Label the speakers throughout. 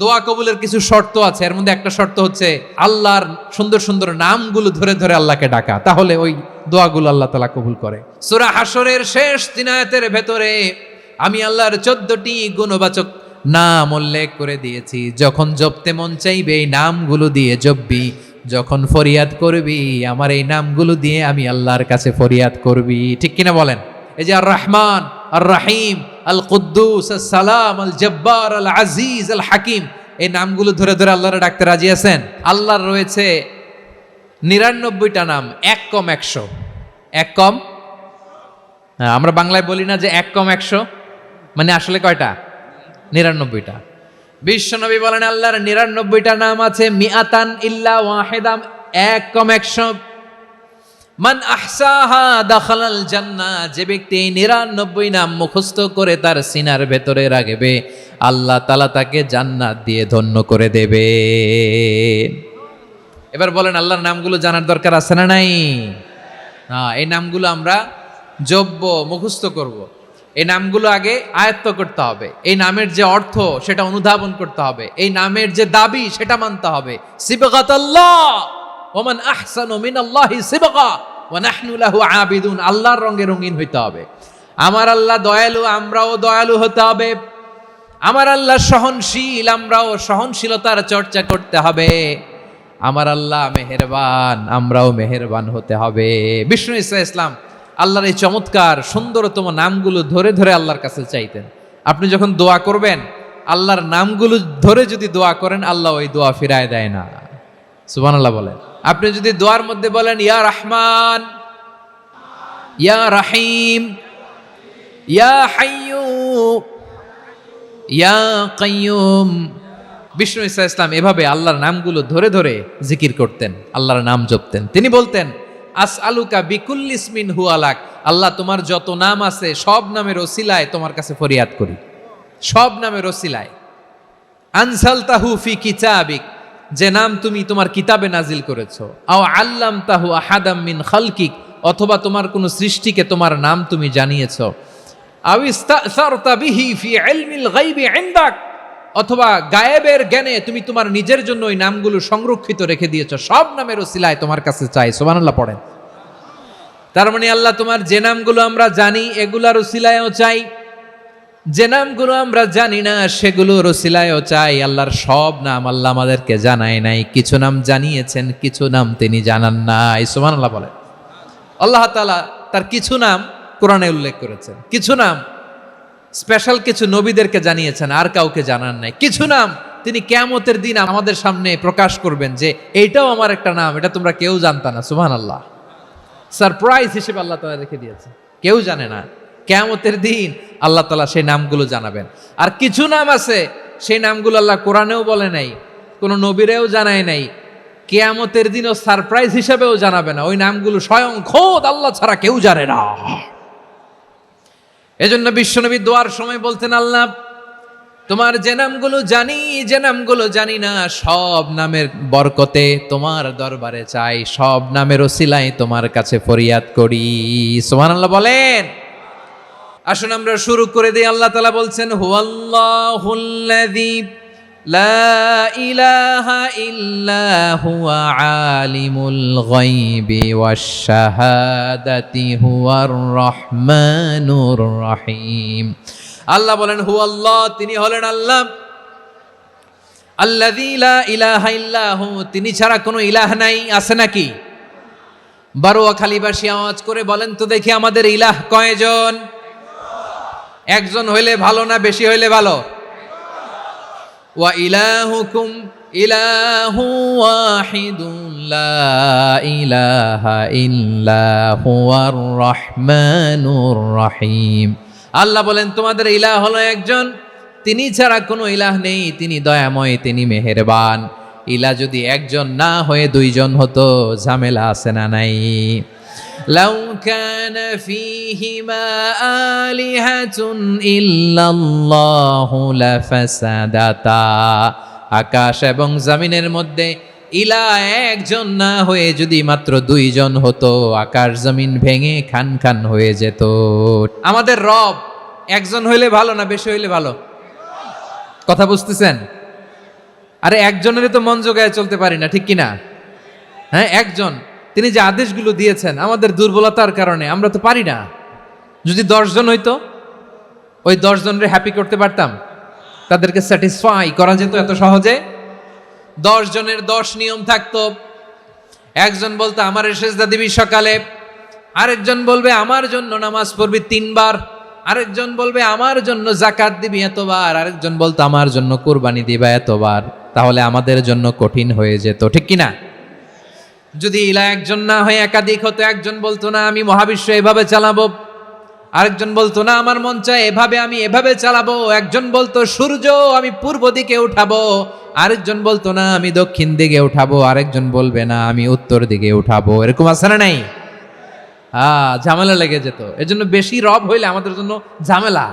Speaker 1: দোয়া কবুলের কিছু শর্ত আছে, এর মধ্যে একটা শর্ত হচ্ছে আল্লাহর সুন্দর সুন্দর নামগুলো ধরে ধরে আল্লাহকে ডাকা, তাহলে ওই দোয়াগুলো আল্লাহ তাআলা কবুল করে। সূরা হাশরের শেষ 3 আয়াতের ভেতরে আমি আল্লাহর 14টি গুণবাচক নাম উল্লেখ করে দিয়েছি। যখন জপতে মন চাইবে এই নামগুলো দিয়ে জপবি, যখন ফরিয়াদ করবি আমার এই নামগুলো দিয়ে আমি আল্লাহর কাছে ফরিয়াদ করবি। ঠিক কিনা বলেন? এই যে আর রহমান, আর রাহিম, আল কুদ্দুস, আল সালাম, আল জব্বার, আল আজিজ, আল হাকিম, এই নামগুলো ধরে ধরে আল্লাহর ডাকতে রাজি আছেন? আল্লাহর রয়েছে 99টা নাম, এক কম 100। এক কম, আমরা বাংলায় বলি না যে এক কম 100, মানে আসলে কয়টা? 99টা। বিশ্বনবী বলেন আল্লাহর 99টা নাম আছে, মিআতান ইল্লা ওয়াহিদাম, এক কম 100। মান আহসাহা দাখালাল জান্নাহ, যে ব্যক্তি 99 নাম মুখস্থ করে তার সিনার ভেতরে রাখবে আল্লাহ তাআলা তাকে জান্নাত দিয়ে ধন্য করে দেবে। এবার বলেন আল্লাহর নামগুলো জানার দরকার আছে না নাই? এই নামগুলো আমরা জপব, মুখস্থ করব। এই নামগুলো আগে আয়ত্ত করতে হবে। এই নামের যে অর্থ সেটা অনুধাবন করতে হবে। এই নামের যে দাবি সেটা মানতে হবে। সিবগাতাল্লাহ ওয়া মান আহসানু মিনাল্লাহি সিবগা ওয়া নাহনু লাহু আবিদুন, আল্লাহর রঙে রঙিন হইতে হবে। আমার আল্লাহ দয়ালু, আমরাও দয়ালু হতে হবে। আমার আল্লাহ সহনশীল, আমরাও সহনশীলতার চর্চা করতে হবে। আমার আল্লাহ মেহেরবান, আমরাও মেহেরবান হতে হবে। বিষ্ণু ঈসা ইসলাম আল্লাহর এই চমৎকার সুন্দরতম নামগুলো ধরে ধরে আল্লাহর কাছে চাইতেন। আপনি যখন দোয়া করবেন আল্লাহর নামগুলো ধরে যদি দোয়া করেন আল্লাহ ওই দোয়া ফিরায় দেয় না। সুবহানাল্লাহ বলেন। আপনি যদি দোয়ার মধ্যে বলেন ইয়া রহমান, ইয়া রাহিম, ইয়া হাইয়্যু, ইয়া কাইয়্যুম, বিষ্ণু ঈসা ইসলাম এভাবে আল্লাহর নামগুলো ধরে ধরে জিকির করতেন, আল্লাহর নাম জপতেন। তিনি বলতেন আসআলুকা বিকুল্লি ইসমিন হুয়া লাক, আল্লাহ তোমার যত নাম আছে সব নামের ওসিলায় তোমার কাছে ফরিয়াদ করি, সব নামের ওসিলায়। আনসালতাহু ফি কিতাবিক, যে নাম তুমি তোমার কিতাবে নাজিল করেছো। আও আল্লামতাহু আহাদাম মিন খালকিক, অথবা তোমার কোনো সৃষ্টিকে তোমার নাম তুমি জানিয়েছো। আও ইস্তাসারতা বিহি ফি ইলমিল গায়বি ইনদাক, অথবা গায়েবের জ্ঞানে তুমি তোমার নিজের জন্য ওই নামগুলো সংরক্ষিত রেখে দিয়েছো। সব নামের ওসিলায় তোমার কাছে চাই। সুবহানাল্লাহ পড়েন। তার মানে আল্লাহ তোমার যে নামগুলো আমরা জানি এগুলার ওসিলায়ও চাই, যে নামগুলো আমরা জানি না সেগুলোর ওসিলায়ও চাই। আল্লাহর সব নাম আল্লাহ আমাদেরকে জানায় নাই, কিছু নাম জানিয়েছেন, কিছু নাম তিনি জানান নাই। সুবহানাল্লাহ বলেন। আল্লাহ তাআলা তার কিছু নাম কোরআনে উল্লেখ করেছেন, কিছু নাম স্পেশাল কিছু নবীদেরকে জানিয়েছেন, আর কাউকে জানান নাই। কিছু নাম তিনি কিয়ামতের দিন আমাদের সামনে প্রকাশ করবেন যে এইটাও আমার একটা নাম, এটা তোমরা কেউ জানতা না। সুবহানাল্লাহ, সারপ্রাইজ হিসেবে আল্লাহ তাআলা রেখে দিয়েছে, কেউ জানে না। কিয়ামতের দিন আল্লাহ তাআলা সেই নামগুলো জানাবেন। আর কিছু নাম আছে সেই নামগুলো আল্লাহ কোরআনেও বলে নাই, কোনো নবীরেও জানায় নাই, কিয়ামতের দিনও সারপ্রাইজ হিসেবেও জানাবে না। ওই নামগুলো স্বয়ং খোদ আল্লাহ ছাড়া কেউ জানে না। এজন্য বিশ্বনবী দোয়ার সময় বলতেন আল্লাহ তোমার যে নামগুলো জানি, যে নামগুলো জানি না, সব নামের বরকতে তোমার দরবারে চাই, সব নামের ওসিলায় তোমার কাছে ফরিয়াদ করি। সুবহানাল্লাহ বলেন। আসুন আমরা শুরু করে দিই। আল্লাহ তাআলা বলছেন হুয়াল্লাহুল্লাযী লা ইলাহা ইল্লা হুয়া আলিমুল গায়বি ওয়াশ শাহাদাতি হুয়ার রহমানুর রহিম। আল্লাহ বলেন হুয়াল্লাহ, তিনি হলেন আল্লাহ, আল্লাযী লা ইলাহা ইল্লা হু, তিনি ছাড়া কোনো ইলাহ নাই। আছে নাকি? বারোয়াখালীবাসী আওয়াজ করে বলেন তো দেখি আমাদের ইলাহ কয়জন? একজন হইলে ভালো না বেশি হইলে ভালো? ওয়া ইলাহুকুম ইলাহু ওয়াহিদুন লা ইলাহা ইল্লা হুয়ার রহমানুর রহিম। আল্লাহ বলেন তোমাদের ইলাহ হলো একজন, তিনি ছাড়া কোনো ইলাহ নেই, তিনি দয়াময়, তিনি মেহেরবান। ইলাহ যদি একজন না হয়ে দুইজন হতো, ঝামেলা আছে না নাই? লাউ কানা ফীহিমা আলিহাতুন ইল্লাল্লাহু লাফাসাদাতা, আকাশ এবং জমিনের মধ্যে ইলাহ একজন না হয়ে যদি মাত্র দুইজন হতো, আকাশ জমিন ভেঙে খান খান হয়ে যেত। আমাদের রব একজন হইলে ভালো না বেশি হইলে ভালো? কথা বুঝতেছেন? আরে একজনেরই তো মন জোগায় চলতে পারি না, ঠিক কিনা? হ্যাঁ, একজন, তিনি যে আদেশগুলো দিয়েছেন আমাদের দুর্বলতার কারণে আমরা তো পারি না। যদি 10 জন হইতো, ওই 10 জনের হ্যাপি করতে পারতাম, তাদেরকে স্যাটিসফাই করা যেত এত সহজে? 10 জনের 10 নিয়ম থাকতো। একজন বলতো আমার সেজদা দিবি সকালে, আরেকজন বলবে আমার জন্য নামাজ পড়বি 3 বার, আরেকজন বলবে আমার জন্য যাকাত দিবি এতবার, আরেকজন বলতো আমার জন্য কুরবানি দিবা এতবার। তাহলে আমাদের জন্য কঠিন হয়ে যেত, ঠিক কিনা? যদি ইলা একজন না হয়ে একাধিক হতো, একজন বলতো না আমি মহাবিশ্ব এভাবে চালাবো, আরেকজন বলতো না আমার মন চায় এভাবে, আমি এভাবে চালাবো, একজন বলতো সূর্য আমি পূর্ব দিকে উঠাবো, আরেকজন বলতো না আমি দক্ষিণ দিকে উঠাবো, আরেকজন বলবে না আমি উত্তর দিকে উঠাবো। এরকম আছে না নাই? ঝামেলা লেগে যেত। এজন্য বেশি রব হইলে আমাদের জন্য ঝামেলা,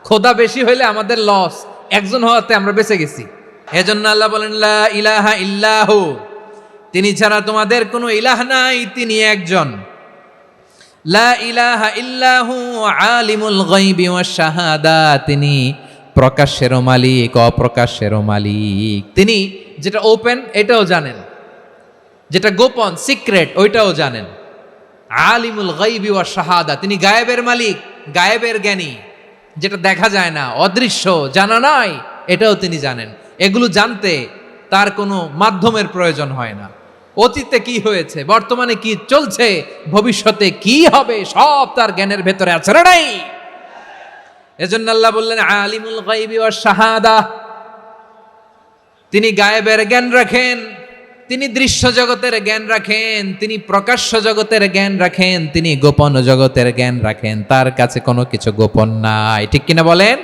Speaker 1: খোদা বেশি হইলে আমাদের লস। একজন হওয়াতে আমরা বেঁচে গেছি। এজন্য আল্লাহ বলেন লা ইলাহা ইল্লাহু, তিনি ছাড়া তোমাদের কোনো ইলাহ নাই, তিনি একজন। লা ইলাহা ইল্লাহু আলিমুল গায়বি ওয়াশ শাহাদা, তিনি প্রকাশ্যেরও মালিক অপ্রকাশ্যেরও মালিক। তিনি যেটা ওপেন এটাও জানেন, যেটা গোপন সিক্রেট ওইটাও জানেন। আলিমুল গায়বি ওয়াশ শাহাদা, তিনি গায়েবের মালিক, গায়েবের জ্ঞানী, যেটা দেখা যায় না, অদৃশ্য, জানা নাই, এটাও তিনি জানেন। এগুলো জানতে তার কোনো মাধ্যমের প্রয়োজন হয় না। অতীতে কি হয়েছে, বর্তমানে কি চলছে, ভবিষ্যতে কি হবে, সব তার জ্ঞানের ভেতরে আছে না নাই? এজন্য আল্লাহ বললেন আলিমুল গায়বি ওয়াশ শাহাদা, তিনি গায়েবের জ্ঞান রাখেন, তিনি দৃশ্য জগতের জ্ঞান রাখেন, তিনি প্রকাশ্য জগতের জ্ঞান রাখেন, তিনি গোপন জগতের জ্ঞান রাখেন। তার কাছে কোনো কিছু গোপন নাই, ঠিক কিনা বলেন?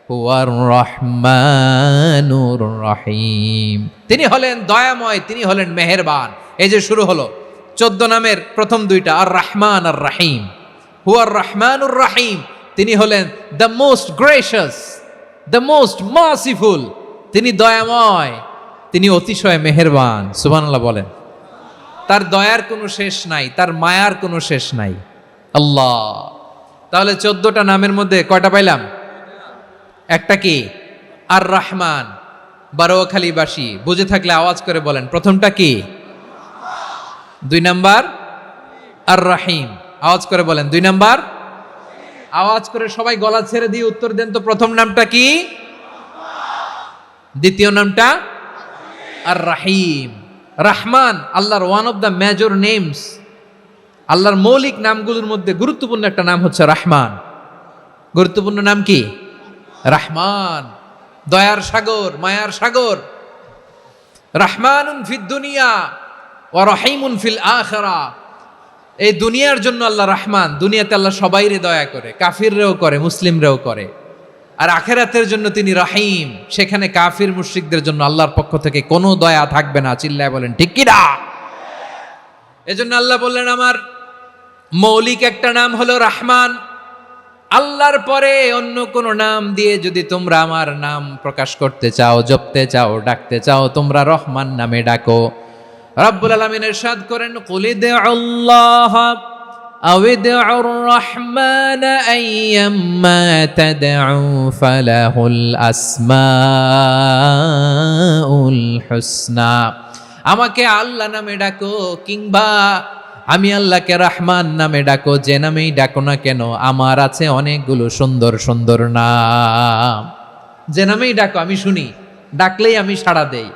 Speaker 1: হুয়ার রহমানুর রহিম, তিনি হলেন দয়াময়, তিনি হলেন মেহেরবান। এই যে শুরু হলো 14 নামের প্রথম 2টা, আর রহমান আর রহিম। হুয়ার রহমানুর রহিম, তিনি হলেন the most gracious, the most merciful, তিনি দয়াময়, তিনি অতিশয় মেহেরবান। সুবহানাল্লাহ বলেন। তার দয়ার কোনো শেষ নাই, তার মায়ার কোনো শেষ নাই আল্লাহ। তাহলে 14টা নামের মধ্যে কয়টা পাইলাম? একটা কি? আর রহমান। বারোয়াখালীবাসী বুঝে থাকলে আওয়াজ করে বলেন, প্রথমটা কি? 2 নাম্বার আর রহিম। আওয়াজ করে বলেন 2 নাম্বার। আওয়াজ করে সবাই গলা ছেড়ে দিয়ে উত্তর দেন তো, প্রথম নামটা কি? দ্বিতীয় নামটা? আর রাহিম। রহমান আল্লাহর one of the major names, আল্লাহর মৌলিক নামগুলোর মধ্যে গুরুত্বপূর্ণ একটা নাম হচ্ছে রহমান। গুরুত্বপূর্ণ নাম কি? রহমান, দয়ার সাগর, মায়ার সাগর। রহমানুন ফিদ দুনিয়া ওয়া রহিমুন ফিল আখিরা। এই দুনিয়ার জন্য আল্লাহ রহমান, দুনিয়াতে আল্লাহ সবাইরে দয়া করে, কাফিররেও করে, মুসলিমরেও করে। আর আখিরাতের জন্য তিনি রহিম, সেখানে কাফির মুশরিকদের জন্য আল্লাহর পক্ষ থেকে কোনো দয়া থাকবে না। চিল্লায় বলেন ঠিক কি না? এজন্য আল্লাহ বললেন আমার মৌলিক একটা নাম হলো রহমান। আল্লাহর পরে অন্য কোন নাম দিয়ে যদি তোমরা আমার নাম প্রকাশ করতে চাও, জপতে চাও, ডাকতে চাও, তোমরা রহমান নামে ডাকো। রব্বুল আলামিন ইরশাদ করেন কুলিদুল্লাহ আউদুর রহমান আইয়াম্মা তাদউ ফালাহুল আসমাউল হুসনা। আমাকে আল্লাহ নামে ডাকো, কিংবা আমি আল্লাহকে রহমান নামে ডাকো, যে নামেই ডাকো না কেন আমার আছে অনেকগুলো সুন্দর সুন্দর নাম। যে নামেই ডাকো আমি শুনি, ডাকলেই আমি সাড়া দেই।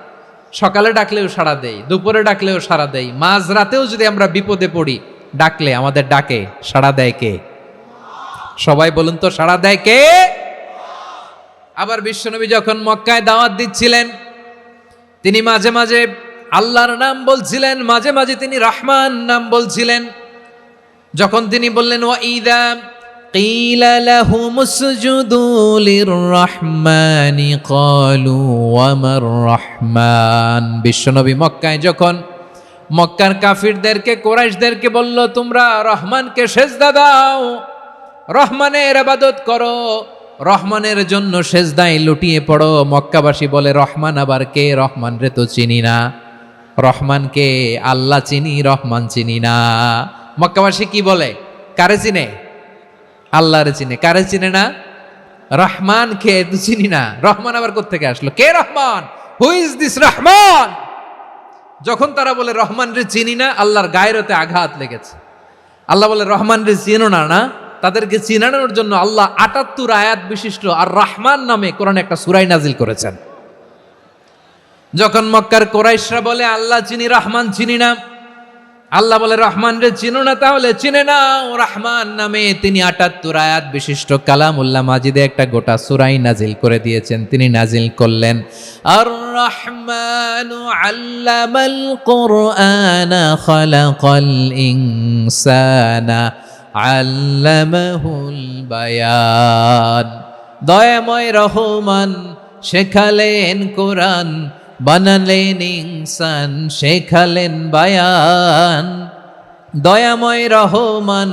Speaker 1: সকালে ডাকলেও সাড়া দেই, দুপুরে ডাকলেও সাড়া দেই, মাঝ রাতেও যদি আমরা বিপদে পড়ি ডাকলে আমাদের ডাকে সাড়া দেয় কে? সবাই বলুন তো, সাড়া দেয় কে? আবার বিশ্বনবী যখন মক্কায় দাওয়াত দিচ্ছিলেন, তিনি মাঝে মাঝে আল্লাহর নাম বলছিলেন, মাঝে মাঝে তিনি রহমান নাম বলছিলেন। যখন তিনি বললেন ওয়াইদা কিলা লাহুমুসজুদু লিররহমানি ক্বালু ওয়ামার রহমান। বিশ্বনবী মক্কায় যখন মক্কার কাফিরদেরকে, কুরাইশদেরকে বলল তোমরা রহমানকে সেজদা দাও, রহমানের ইবাদত করো, রহমানের জন্য সেজদায় লুটিয়ে পড়ো, মক্কাবাসী বলে রহমান আবার কে? রহমান রে তো চিনি না। রহমানকে আল্লাহ চিনি, রহমান চিনি না। মক্কাবাসী কি বলে? কারে চিনে? আল্লাহরে চিনে। কারে চিনে না? রহমান কে তো চিনি না। রহমান আবার কোত্থেকে আসলো? কে Rahman? Who is this Rahman? যখন তারা বলে রহমান রে চিনি না, আল্লাহর গায়রতে আঘাত লেগেছে। আল্লাহ বলে রহমান রে চিনো না, না? তাদেরকে চিনানোর জন্য আল্লাহ ৭৮ আয়াত বিশিষ্ট আর রহমান নামে কোরআনে একটা সূরা নাজিল করেছেন। যখন মক্কার কুরাইশরা বলে আল্লাহ চিনি, রহমান চিনি না, আল্লাহ বলে রহমান রে চিনো না, তাহলে চিনে নাও রহমান নামে তিনি ৭৮ আয়াত বিশিষ্ট কালামুল্লাহ মাজিদে একটা গোটা সূরাই নাজিল করে দিয়েছেন। তিনি নাজিল করলেন আর রহমানু আল্লামাল কুরআনা খালাকাল ইনসানা আল্লামাহুল বায়ান। দয়াময় রহমান শেখালেন কোরআন, বানালেন ইনসান শেখালেন বায়ান। দয়াময় রহমান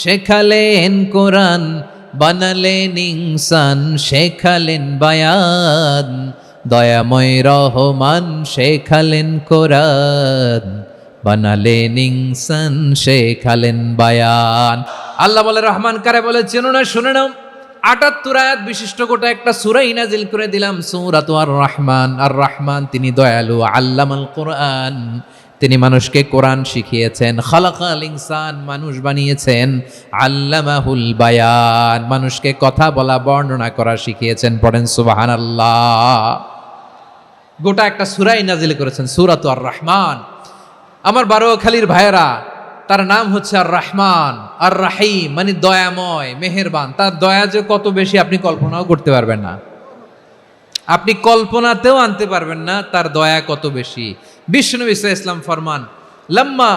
Speaker 1: শেখালেন কোরআন, বানালেন ইনসান শেখালেন বায়ান। দয়াময় রহমান শেখালেন কোরআন, বানালেন ইনসান শেখালেন বায়ান। আল্লাহ বলে রহমান কারে বলে চেনো না? শুনে নাও, ৭৮ আয়াত বিশিষ্ট গোটা একটা সূরা নাজিল করে দিলাম, সূরাতু আর রহমান। আর রহমান তিনি দয়ালু, আল্লামাল কোরআন তিনি মানুষকে কোরআন শিখিয়েছেন, খালাকাল ইনসান মানুষ বানিয়েছেন, আল্লামাহুল বায়ান মানুষকে কথা বলা বর্ণনা করা শিখিয়েছেন। পড়েন সুবহানাল্লাহ। গোটা একটা সূরা নাজিল করেছেন, সূরাতু আর রহমান। আমার বারোখালীর ভাইয়েরা, তার নাম হচ্ছে আর রহমান আর রাহিম, মানে দয়াময় মেহেরবান। তার দয়া যে কত বেশি আপনি কল্পনাও করতে পারবেন না, আপনি কল্পনাতেও আনতে পারবেন না তার দয়া কত বেশি। বিশ্বনবী সাল্লাল্লাহু আলাইহি ওয়াসাল্লাম ফরমান, লাম্মা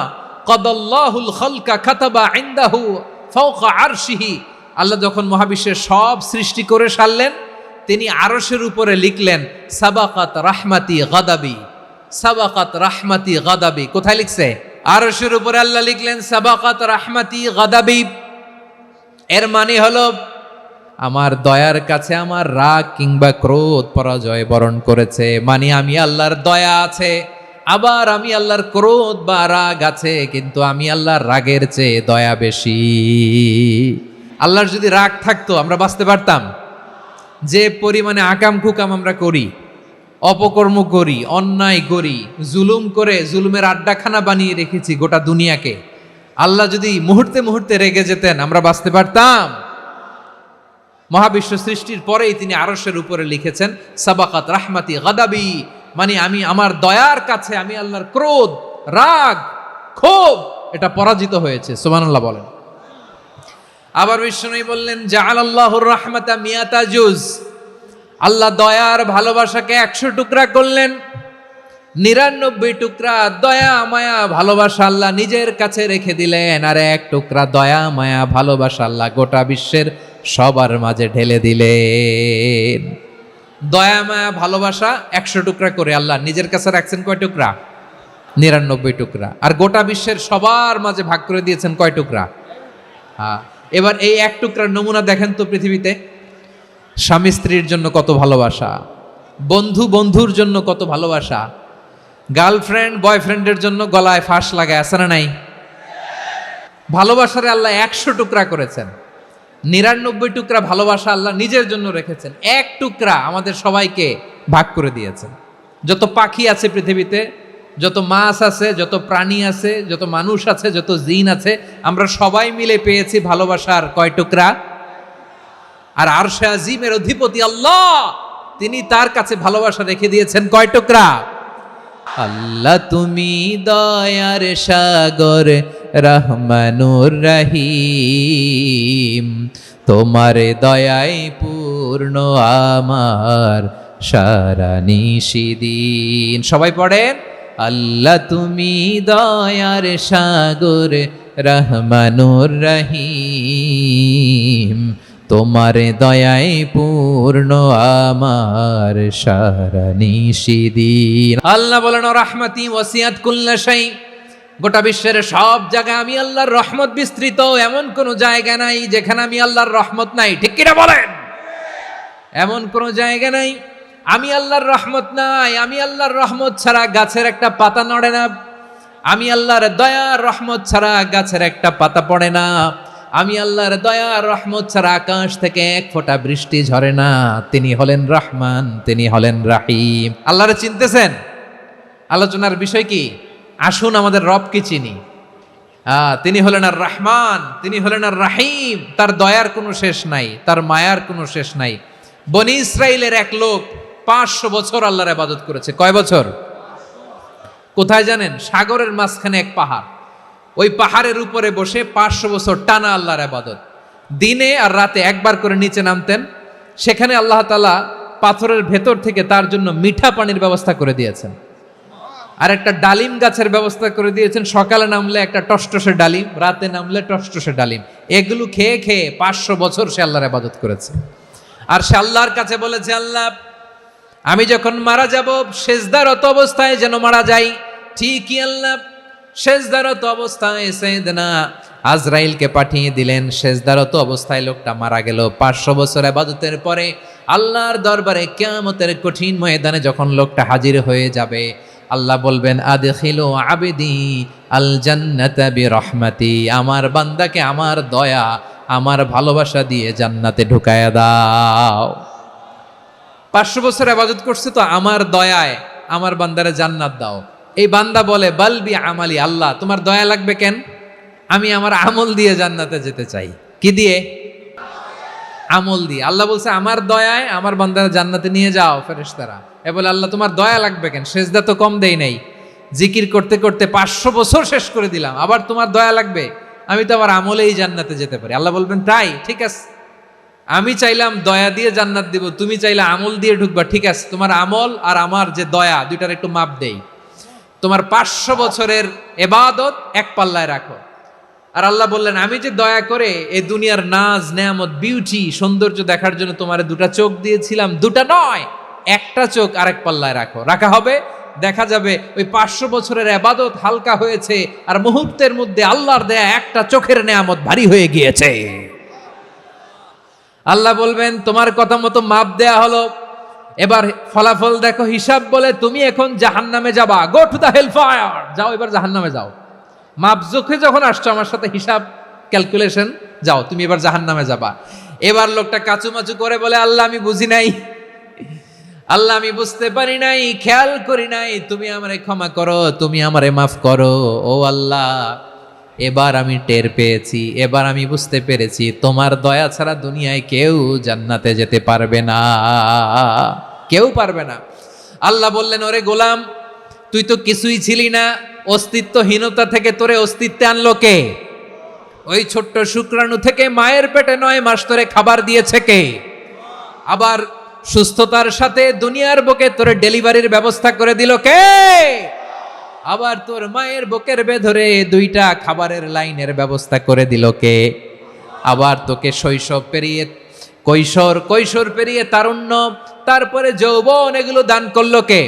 Speaker 1: কাদাল্লাহুল খালকা কাতাবা ইনদাহু ফাওকা আরশিহি। আল্লাহ যখন মহাবিশ্বের সব সৃষ্টি করে সারলেন, তিনি আরশের উপরে লিখলেন সাবাকাত রাহমাতি গাদাবি, সাবাকাত রাহমাতি গাদাবি। কোথায় লিখছে? আরশের উপরে আল্লাহ লিখলেন সাবাকাত রাহমাতি গাদাবি। এর মানে হলো আমার দয়ার কাছে আমার রাগ কিংবা ক্রোধ পরাজয় বরণ করেছে। মানে আমি আল্লাহর দয়া আছে, আবার আমি আল্লাহর ক্রোধ বা রাগ আছে, কিন্তু আমি আল্লাহর রাগের চেয়ে দয়া বেশি। আল্লাহর যদি রাগ থাকতো আমরা বাঁচতে পারতাম? যে পরিমাণে আকাম কুকাম আমরা করি, অপকর্ম করি, অন্যায় করি, জুলুম করে জুলুমের আড্ডাখানা বানিয়ে রেখেছি গোটা দুনিয়াকে, আল্লাহ যদি মুহূর্তে মুহূর্তে রেগে যেতেন আমরা বাঁচতে পারতাম? মহাবিশ্ব সৃষ্টির পরেই তিনি আরশের উপরে লিখেছেন সাবাকাত রাহমাতি গাদাবি, মানে আমি আমার দয়ার কাছে আমি আল্লাহর ক্রোধ, রাগ, ক্ষোভ এটা পরাজিত হয়েছে। সুবহানাল্লাহ বলেন। আবার বিষ্ণু বললেন জাআলাল্লাহুর রাহমাতা মিয়াতা জুজ। আল্লাহ দয়ার ভালোবাসাকে ১০০ টুকরা করলেন, ৯৯ টুকরা দয়া মায়া ভালোবাসা আল্লাহ নিজের কাছে রেখে দিলেন, আর ১ টুকরা দয়া মায়া ভালোবাসা আল্লাহ গোটা বিশ্বের সবার মাঝে ঢেলে দিলেন। দয়া মায়া ভালোবাসা ১০০ টুকরা করে আল্লাহ নিজের কাছে রাখছেন কয় টুকরা? ৯৯ টুকরা। আর গোটা বিশ্বের সবার মাঝে ভাগ করে দিয়েছেন কয় টুকরা? হ্যাঁ। এবার এই ১ টুকরার নমুনা দেখেন তো পৃথিবীতে। স্বামী স্ত্রীর জন্য কত ভালোবাসা, বন্ধু বন্ধুর জন্য কত ভালোবাসা, গার্লফ্রেন্ড বয়ফ্রেন্ডের জন্য গলায় ফাঁস লাগায়, আছে না নাই? ভালোবাসারে আল্লাহ ১০০ টুকরা করেছেন, ৯৯ টুকরা ভালোবাসা আল্লাহ নিজের জন্য রেখেছেন, ১ টুকরা আমাদের সবাইকে ভাগ করে দিয়েছেন। যত পাখি আছে পৃথিবীতে, যত মাছ আছে, যত প্রাণী আছে, যত মানুষ আছে, যত জিন আছে, আমরা সবাই মিলে পেয়েছি ভালোবাসার কয় টুকরা? আর আরশে আজিমের অধিপতি আল্লাহ তিনি তার কাছে ভালোবাসা রেখে দিয়েছেন কয় টুকরা? আল্লাহ তুমি দয়ার সাগর রহমানুর রহিম, তোমার দয়ায় পূর্ণ আমার সারা নিশিদিন। সবাই পড়েন আল্লাহ তুমি দয়ার সাগর রহমানুর রহিম, তোমার দয়ায় পূর্ণ আমার সারা নিশিদিন। আল্লাহ বলেন রাহমাতি ওয়াসিআত কুল্লা শাই, গোটা বিশ্বের সব জায়গায় আমি আল্লাহর রহমত বিস্তৃত, এমন কোন জায়গা নাই যেখানে আমি আল্লাহর রহমত নাই। ঠিক কিনা বলেন? এমন কোন জায়গা নাই আমি আল্লাহর রহমত নাই। আমি আল্লাহর রহমত ছাড়া গাছের একটা পাতা নড়ে না, আমি আল্লাহর দয়ার রহমত ছাড়া গাছের একটা পাতা পড়ে না, আমি আল্লাহর দয়া আর রহমত ছাড়া আকাশ থেকে এক ফোঁটা বৃষ্টি ঝরে না। তিনি হলেন রহমান, তিনি হলেন রাহিম। আল্লাহরে চিনতেছেন? আলোচনার বিষয় কি? আসুন আমাদের রবকে চিনি। তিনি হলেন আর রহমান, তিনি হলেন আর রাহিম। তার দয়ার কোনো শেষ নাই, তার মায়ার কোনো শেষ নাই। বনি ইসরাইলের এক লোক 500 বছর আল্লাহর ইবাদত করেছে। কয় বছর? কোথায় জানেন? সাগরের মাঝখানে এক পাহাড়, ওই পাহাড়ের উপরে বসে 500 বছর টানা আল্লাহর ইবাদত। দিনে আর রাতে একবার করে নিচে নামতেন। সেখানে আল্লাহ তাআলা পাথরের ভেতর থেকে তার জন্য মিঠা পানির ব্যবস্থা করে দিয়েছেন, আর একটা ডালিম গাছের ব্যবস্থা করে দিয়েছেন। সকালে নামলে একটা টসটসে ডালিম, রাতে নামলে টসটসে ডালিম। এগুলো খেয়ে খেয়ে 500 বছর সে আল্লাহর ইবাদত করেছে। আর সে আল্লাহর কাছে বলেছে, আল্লাহ আমি যখন মারা যাব সেজদারত অবস্থায় যেন মারা যাই। ঠিকই আল্লাহ সেজদারত অবস্থায় সাইয়েদনা আজরাইলকে পাঠিয়ে দিলেন। সেজদারত অবস্থায় লোকটা মারা গেল। 500 বছর ইবাদতের পরে আল্লাহর দরবারে কিয়ামতের কঠিন ময়দানে যখন লোকটা হাজির হয়ে যাবে, আল্লাহ বলবেন, আদখিলু আবদি আল জান্নাতা বিরহমাতি। আমার বান্দাকে আমার দয়া, আমার ভালোবাসা দিয়ে জান্নাতে ঢুকায়া দাও। 500 বছর ইবাদত করছে তো আমার দয়ায় আমার বান্দারে জান্নাত দাও। এই বান্দা বলে, বালবি আমালি, আল্লাহ তোমার দয়া লাগবে কেন? আমি আমার আমল দিয়ে জান্নাতে যেতে চাই। কি দিয়ে? আমল দিয়ে। আল্লাহ বলছে, আমার দয়ায় আমার বান্দারে জান্নাতে নিয়ে যাও ফেরেশতারা। এ বলে, আল্লাহ তোমার দয়া লাগবে কেন? সেজদা তো কম দেই নাই, জিকির করতে করতে 500 বছর শেষ করে দিলাম, আবার তোমার দয়া লাগবে? আমি তো আমার আমলেই জান্নাতে যেতে পারি। আল্লাহ বলবেন, তাই ঠিক আছে, আমি চাইলাম দয়া দিয়ে জান্নাত দিব, তুমি চাইলে আমল দিয়ে ঢুকবা। ঠিক আছে, তোমার আমল আর আমার যে দয়া, দুইটার একটু মাপ দেই। তোমার 500 বছরের ইবাদত এক পাল্লায় রাখো। আর আল্লাহ বললেন, আমি যে দয়া করে এই দুনিয়ার নাজ নেয়ামত বিউটি সৌন্দর্য দেখার জন্য তোমার দুটা চোখ দিয়েছিলাম, দুটা নয় একটা চোখ আরেক পাল্লায় রাখো। রাখা হবে, দেখা যাবে ওই 500 বছরের ইবাদত হালকা হয়েছে, আর মুহূর্তের মধ্যে আল্লাহর দেয়া একটা চোখের নেয়ামত ভারী হয়ে গিয়েছে। আল্লাহ বলবেন, তোমার কথা মতো মাপ দেয়া হলো, এবার ফলাফল দেখো, হিসাব বলে তুমি এখন জাহান্নামে যাবা। Go to the hell fire, যাও এবার জাহান্নামে যাও। মাপ চোখে যখন আসছো আমার সাথে হিসাব ক্যালকুলেশন, যাও তুমি এবার জাহান্নামে যাবা। এবার লোকটা কাচুমাচু করে বলে, আল্লাহ আমি বুঝি নাই, আল্লাহ আমি বুঝতে পারি নাই, খেয়াল করি নাই, তুমি আমারে ক্ষমা করো, তুমি আমারে মাফ করো। ও আল্লাহ, এবার আমি টের পেয়েছি, এবার আমি বুঝতে পেরেছি, তোমার দয়া ছাড়া দুনিয়ায় কেউ জান্নাতে যেতে পারবে না, কেউ পারবে না। আল্লাহ বললেন, ওরে গোলাম, তুই তো কিছুই ছিলি না, অস্তিত্বহীনতা থেকে তোরে অস্তিত্বে আনলো কে? ওই ছোট্ট শুক্রাণু থেকে মায়ের পেটে 9 মাস ধরে খাবার দিয়েছে কে? আবার সুস্থতার সাথে দুনিয়ার বুকে তোরে ডেলিভারির ব্যবস্থা করে দিল কে? আবার তোর মায়ের বুকের ভেতরে 2টা খাবারের লাইনের ব্যবস্থা করে দিল কে? আবার তোকে শৈশব পেরিয়ে কৈশোর পেরিয়ে তারুণ্য, তারপরে যৌবন, এগুলো দান করলো কে?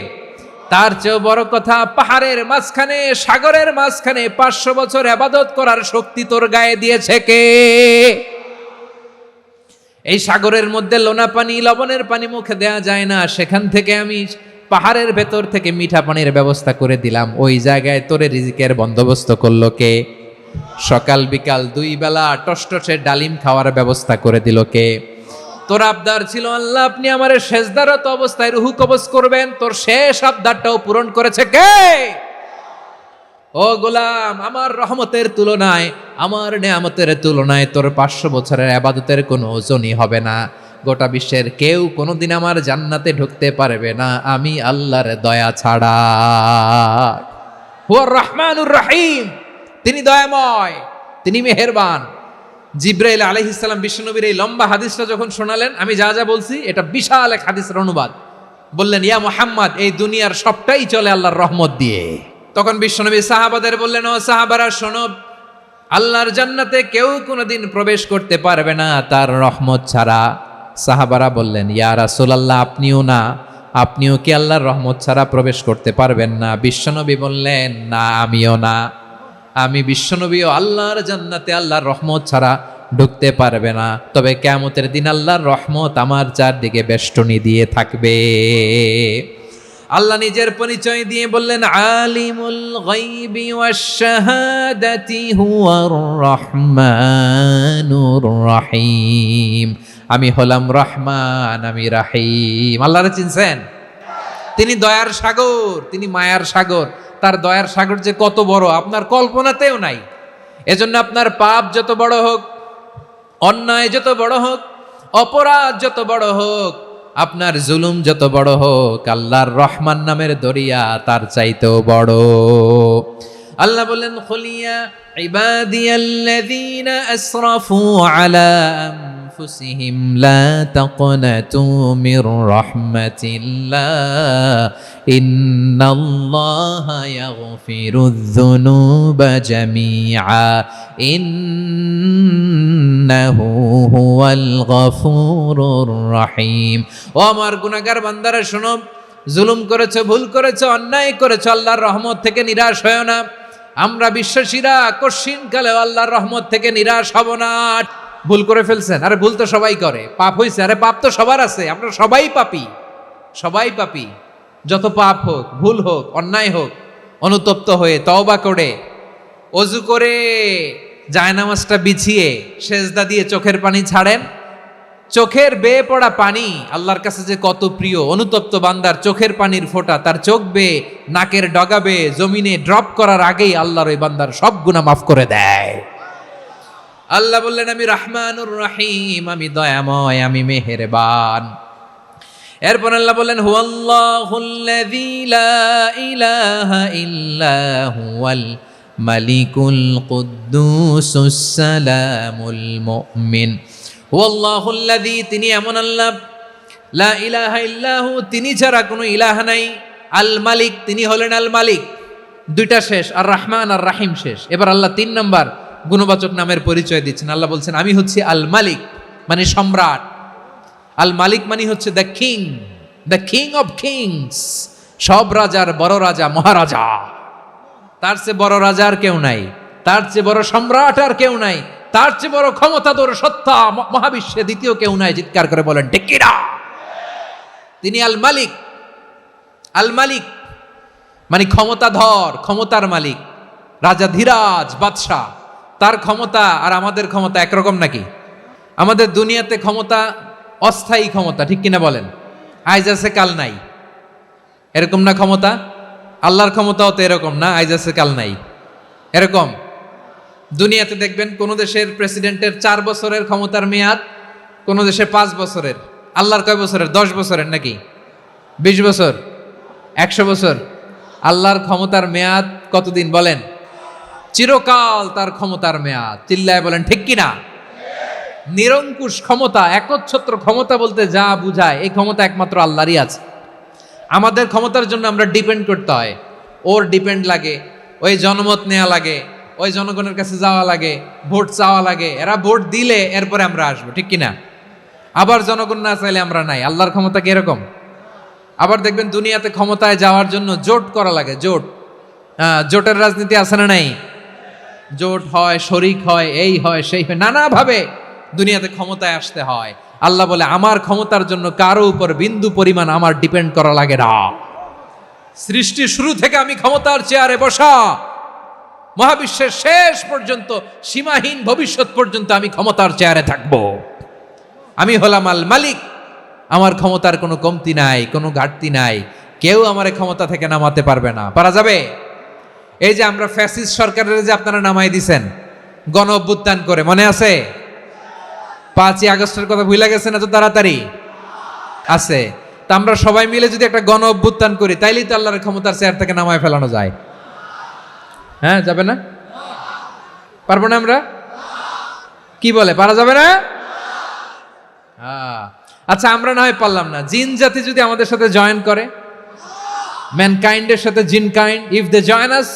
Speaker 1: তার চেয়েও বড় কথা, পাহাড়ের মাঝখানে, সাগরের মাঝখানে 500 বছর ইবাদত করার শক্তি তোর গায়ে দিয়েছে কে? এই সাগরের মধ্যে লোনা পানি, লবণের পানি মুখে দেয়া যায় না, সেখান থেকে আমি পাহাড়ের ভেতর থেকে মিঠা পানির ব্যবস্থা করে দিলাম। ওই জায়গায় তোরে রিজিকের বন্দোবস্ত করলো কে? সকাল বিকাল 2 বেলা টসটসে ডালিম খাওয়ার ব্যবস্থা করে দিল কে? তোর আবদার ছিল, আল্লাহ আপনি আমার সেজদারত অবস্থায় রুহু কবজ করবেন, তোর শেষ আবদারটাও পূরণ করেছে কে? ও গোলাম, আমার রহমতের তুলনায়, আমার নেয়ামতের তুলনায় তোর 500 বছরের ইবাদতের কোনো ওজনই হবে না। গোটা বিশ্বের কেউ কোনোদিন আমার জান্নাতে ঢুকতে পারবে না আমি আল্লাহর দয়া ছাড়া। হুয়ার রহমানুর রহিম, তিনি দয়াময়, তিনি মেহেরবান। জিব্রাইল আলাইহিস সালাম বিশ্বনবীর এই লম্বা হাদিসটা যখন শোনালেন, আমি যা যা বলছি এটা বিশাল এক হাদিসের অনুবাদ। বললেন, ইয়া মুহাম্মদ, এই দুনিয়ার সবটাই চলে আল্লাহর রহমত দিয়ে। তখন বিশ্বনবী সাহাবাদের বললেন, ও সাহাবারা শোনো, আল্লাহর জান্নাতে কেউ কোনোদিন প্রবেশ করতে পারবে না তার রহমত ছাড়া। সাহাবারা বললেন, ইয়া রাসূলুল্লাহ, আপনিও না, আপনিও কি আল্লাহর রহমত ছাড়া প্রবেশ করতে পারবেন না? বিশ্বনবী বললেন, না আমিও না, আমি বিশ্বনবীও আল্লাহর জান্নাতে আল্লাহর রহমত ছাড়া ঢুকতে পারবে না, তবে কিয়ামতের দিন আল্লাহর রহমত আমার চারদিকে বেষ্টনী দিয়ে থাকবে। আল্লাহ নিজের পরিচয় দিয়ে বললেন, আলিমুল গায়বি ওয়াশ শাহাদাতি হুয়ার রহমানুর রহিম। আমি হলাম রহমান, আমি রাহিম। আল্লাহরে চিনছেন? তিনি দয়ার সাগর, তিনি মায়ার সাগর। তার দয়ার সাগর যে কত বড় আপনার কল্পনাতেও নাই। এজন্য আপনার পাপ যত বড় হোক, অন্যায় যত বড় হোক, অপরাধ যত বড় হোক, আপনার জুলুম যত বড় হোক, আল্লাহর রহমান নামের দরিয়া তার চাইতেও বড়। আল্লাহ বললেন, খুলিয়া ইবাদিয়াল্লাযীনা আসরাফু আলা আনফুসিহিম লা তাকনাতু মির রাহমাতিল্লাহ ইন্নাল্লাহা ইয়াগফিরুয যুনুবা জামিআ ইন্নাহু হুয়াল গফুরুর রহিম। ও আমার গুনাহগার বান্দারা শোনো, জুলুম করেছো, ভুল করেছো, অন্যায় করেছো, আল্লাহর রহমত থেকে নিরাশ হয়ো না। আমরা বিশ্বাসীরা কশিনকালে আল্লাহর রহমত থেকে নিরাশ হব না। ভুল করে ফেলছেন, আরে ভুল তো সবাই করে। পাপ হয়েছে, আরে পাপ তো সবার আছে। আমরা সবাই পাপী, সবাই পাপী। যত পাপ হোক, ভুল হোক, অন্যায় হোক, অনুতপ্ত হয়ে তওবা করে, ওযু করে, জায়নামাজটা বিছিয়ে সেজদা দিয়ে চোখের পানি ছাড়েন। চোখের বেয়ে পড়া পানি আল্লাহর কাছে যে কত প্রিয়। অনুতপ্ত বান্দার চোখের পানির ফোঁটা তার চোখ বেয়ে, নাকের ডগা বেয়ে জমিনে ড্রপ করার আগেই আল্লাহর ওই বান্দার সব গুনাহ মাফ করে দেয়। আল্লাহ বললেন, আমি রহমানুর রহিম, আমি দয়াময়, আমি মেহেরবান। এরপর আল্লাহ বললেন, হুয়াল্লাহুল্লাযী লা ইলাহা ইল্লা হুয়াল মালিকুল কুদ্দুসুস সালামুল মুমিন। হুয়াল্লাহুল্লাযী, তিনি এমন আল্লাহ, লা ইলাহা ইল্লাহু, তিনি ছাড়া কোনো ইলাহ নাই। আল মালিক, তিনি হলেন আল মালিক। দুইটা শেষ, আর রহমান আর রাহিম শেষ। এবার আল্লাহ 3 নাম্বার গুণবাচক নামের পরিচয় দিচ্ছেন। আল্লাহ বলছেন, আমি হচ্ছি আল মালিক, মানে সম্রাট। আল মালিক মানে হচ্ছে the king, the king of kings. সব রাজার বড় রাজা, মহারাজা। তার চেয়ে বড় রাজা আর কেউ নাই, তার চেয়ে বড় সম্রাট আর কেউ নাই, তার চেয়ে বড় ক্ষমতাধর সত্তা মহাবিশ্বে দ্বিতীয় কেউ নাই। চিৎকার করে বলেন ঠিক কিনা? তিনি আল মালিক। আল মালিক মানে ক্ষমতাধর, ক্ষমতার মালিক, রাজা ধীরাজ বাদশাহ। তার ক্ষমতা আর আমাদের ক্ষমতা একরকম নাকি? আমাদের দুনিয়াতে ক্ষমতা অস্থায়ী ক্ষমতা, ঠিক কিনা বলেন? আইজ আছে কাল নাই, এরকম না ক্ষমতা? আল্লাহর ক্ষমতাও তো এরকম না, আইজ আছে কাল নাই এরকম। দুনিয়াতে দেখবেন কোন দেশের প্রেসিডেন্টের 4 বছরের ক্ষমতার মেয়াদ, কোন দেশে 5 বছরের। আল্লাহর কয় বছরের? 10 বছরের নাকি 20 বছর, 100 বছর? আল্লাহর ক্ষমতার মেয়াদ কতদিন বলেন? চিরকাল তার ক্ষমতার মেয়াদ। চিল্লায় বলেন ঠিক কিনা? নিরঙ্কুশ ক্ষমতা, একচ্ছত্র ক্ষমতা বলতে যা বুঝায়, এই ক্ষমতা একমাত্র আল্লাহরই আছে। আমাদের ক্ষমতার জন্য আমরা ডিপেন্ড করতে হয়, ওর ডিপেন্ড লাগে, ওই জনমত নেওয়া লাগে, ওই জনগণের কাছে যাওয়া লাগে, ভোট চাওয়া লাগে। এরা ভোট দিলে এরপরে আমরা আসবো, ঠিক কিনা? আবার জনগণ না চাইলে আমরা নাই। আল্লাহর ক্ষমতা কি এরকম? আবার দেখবেন দুনিয়াতে ক্ষমতায় যাওয়ার জন্য জোট করা লাগে, জোট। জোটের রাজনীতি আছে না নাই? জোট হয়, শরিক হয়, এই হয়, সেই হয়, নানাভাবে দুনিয়াতে ক্ষমতায় আসতে হয়। আল্লাহ বলে, আমার ক্ষমতার জন্য কারো উপর বিন্দু পরিমাণ আমার ডিপেন্ড করা লাগে না। সৃষ্টির শুরু থেকে আমি ক্ষমতার চেয়ারে বসা, মহাবিশ্বের শেষ পর্যন্ত, সীমাহীন ভবিষ্যৎ পর্যন্ত আমি ক্ষমতার চেয়ারে থাকব। আমি হলাম আল মালিক। আমার ক্ষমতার কোনো কমতি নাই, কোনো ঘাটতি নাই। কেউ আমার ক্ষমতা থেকে নামাতে পারবে না। পারা যাবে? এই যে আমরা ফ্যাসিস্ট সরকারের যে আপনারা নামাই দিছেন গণ অভ্যুত্থান করে, মনে আছে? 5ই আগস্টের কথা ভুলে গেছেন এত তাড়াতাড়ি? আছে। তা আমরা সবাই মিলে যদি একটা গণ অভ্যুত্থান করি, তাইলেই তো আল্লাহর ক্ষমতার চেয়ার থেকে নামায় ফেলানো যায়। হ্যাঁ, যাবে না? পারবো না আমরা? কি বলে, পারা যাবে না? আচ্ছা, আমরা না হয় পারলাম না, জিন জাতি যদি আমাদের সাথে জয়েন করে, ম্যানকাইন্ডের সাথে জিনকাইন্ড, ইফ দে জয়েন আস,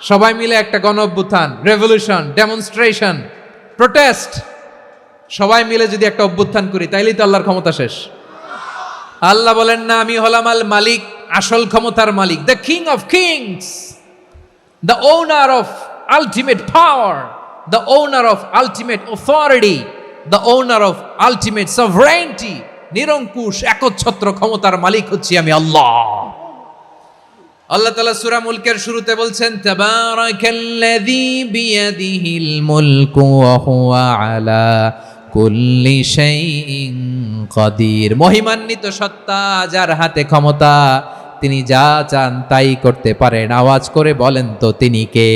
Speaker 1: সবাই মিলে একটা গণ অভ্যুত্থান, রেভলিউশন, ডেমনস্ট্রেশন, প্রোটেস্ট, সবাই মিলে যদি একটা অভ্যুত্থান করি, তাইলেই তো আল্লাহর ক্ষমতা শেষ। আল্লাহ বলেন না, আমি হলাম আল মালিক, আসল ক্ষমতার মালিক, the king of kings, the owner of ultimate power, the owner of ultimate authority, the owner of ultimate sovereignty, নিরঙ্কুশ একচ্ছত্র ক্ষমতার মালিক হচ্ছি আমি আল্লাহ। আল্লাহ তাআলা সূরা মুলকের শুরুতে বলছেন তাবারাকাল্লাযী বিয়াদিহিল মুলকু ওয়া হুয়া আলা কুল্লি শাইইন কাদির। মহিমান্বিত সত্তা, যার হাতে ক্ষমতা, তিনি যা চান তাই করতে পারেন। আওয়াজ করে বলেন তো তিনি কে?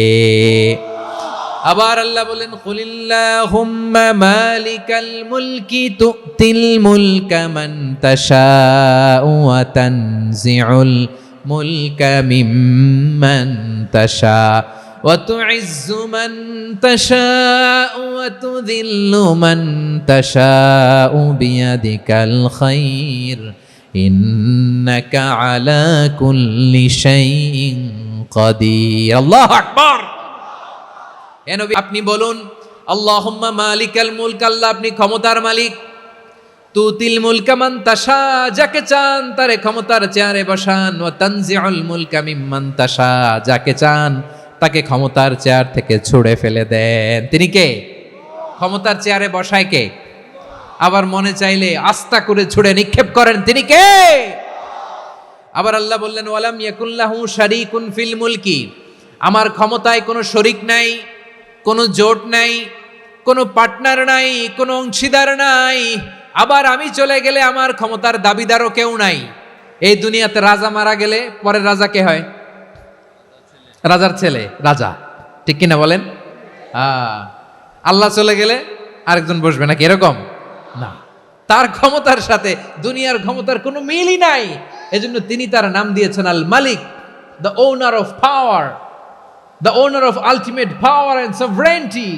Speaker 1: আবার আল্লাহ বলেন কুলিল্লাহুম্মা মালিকাল মুলকি তুতিল মুলকা মান তাশাউ ওয়া তানজিউল মুলকা মিম্মান তাশা ওয়া তুইজ্জু মান তাশাউ ওয়া তুযিল্লু মান তাশাউ বিয়াদিকাল খায়র ইন্নাকা আলা কুল্লি শাইইন কাদির। আল্লাহু আকবার। হে নবী, আপনি বলুন আল্লাহুম্মা মালিকাল মুলক, আল্লাহ আপনি ক্ষমতার মালিক। তুতিল মুলকা মান তাশা, যাকে চান তারে ক্ষমতার চেয়ারে বসান। ওয়া তানজিউল মুলকা মিম্মান তাশা, যাকে চান তাকে ক্ষমতার চেয়ার থেকে ছুঁড়ে ফেলে দেন। তিনি কে? ক্ষমতার চেয়ারে বসায় কে? আবার মনে চাইলে আস্থা করে ছুঁড়ে নিক্ষেপ করেন, তিনি কে? আবার আল্লাহ বললেন ওয়ালাম ইয়াকুল্লাহু শারীকুন ফিল মুলকি, আমার ক্ষমতায় কোনো শরীক নাই, কোনো জোট নাই, কোনো পার্টনার নাই, কোনো অংশীদার নাই। আবার আমি চলে গেলে আমার ক্ষমতার দাবিদারও কেউ নাই। এই দুনিয়াতে রাজা মারা গেলে পরের রাজা কে হয়? রাজার ছেলে রাজা, ঠিক কিনা বলেন? আল্লাহ চলে গেলে আরেকজন বসবে নাকি? এরকম না, তার ক্ষমতার সাথে দুনিয়ার ক্ষমতার কোনো মিলই নাই। এজন্য তিনি তার নাম দিয়েছেন আল মালিক, the owner of power, the owner of ultimate power and sovereignty,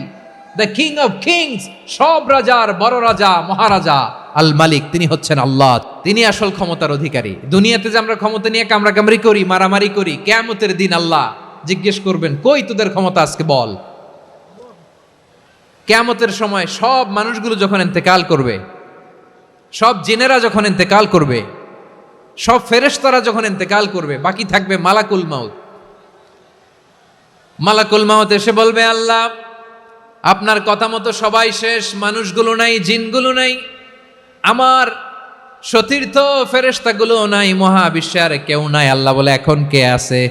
Speaker 1: the king of kings, সব রাজার বড় রাজা, মহারাজা আল মালিক, তিনি হচ্ছেন আল্লাহ। তিনি আসল ক্ষমতার অধিকারী। দুনিয়াতে যে আমরা ক্ষমতা নিয়ে কামড়াকামড়ি করি, মারামারি করি, কিয়ামতের দিন আল্লাহ জিজ্ঞেস করবেন কই তোদের ক্ষমতা আজকে বল। কিয়ামতের সময় সব মানুষগুলো যখন ইন্তেকাল করবে, সব জিনেরা যখন ইন্তেকাল করবে, সব ফেরেশতারা যখন ইন্তেকাল করবে, বাকি থাকবে মালাকুল মাউত। মালাকুল মাউত এসে বলবে আল্লাহ আপনার কথা মতো সবাই শেষ, মানুষগুলো নাই, জিনগুলো নাই, আমার সতীর্থ ফেরেশতাগুলো নাই, মহাবিশ্বে আর কেউ নাই। আল্লাহ বলে এখন কে আছে?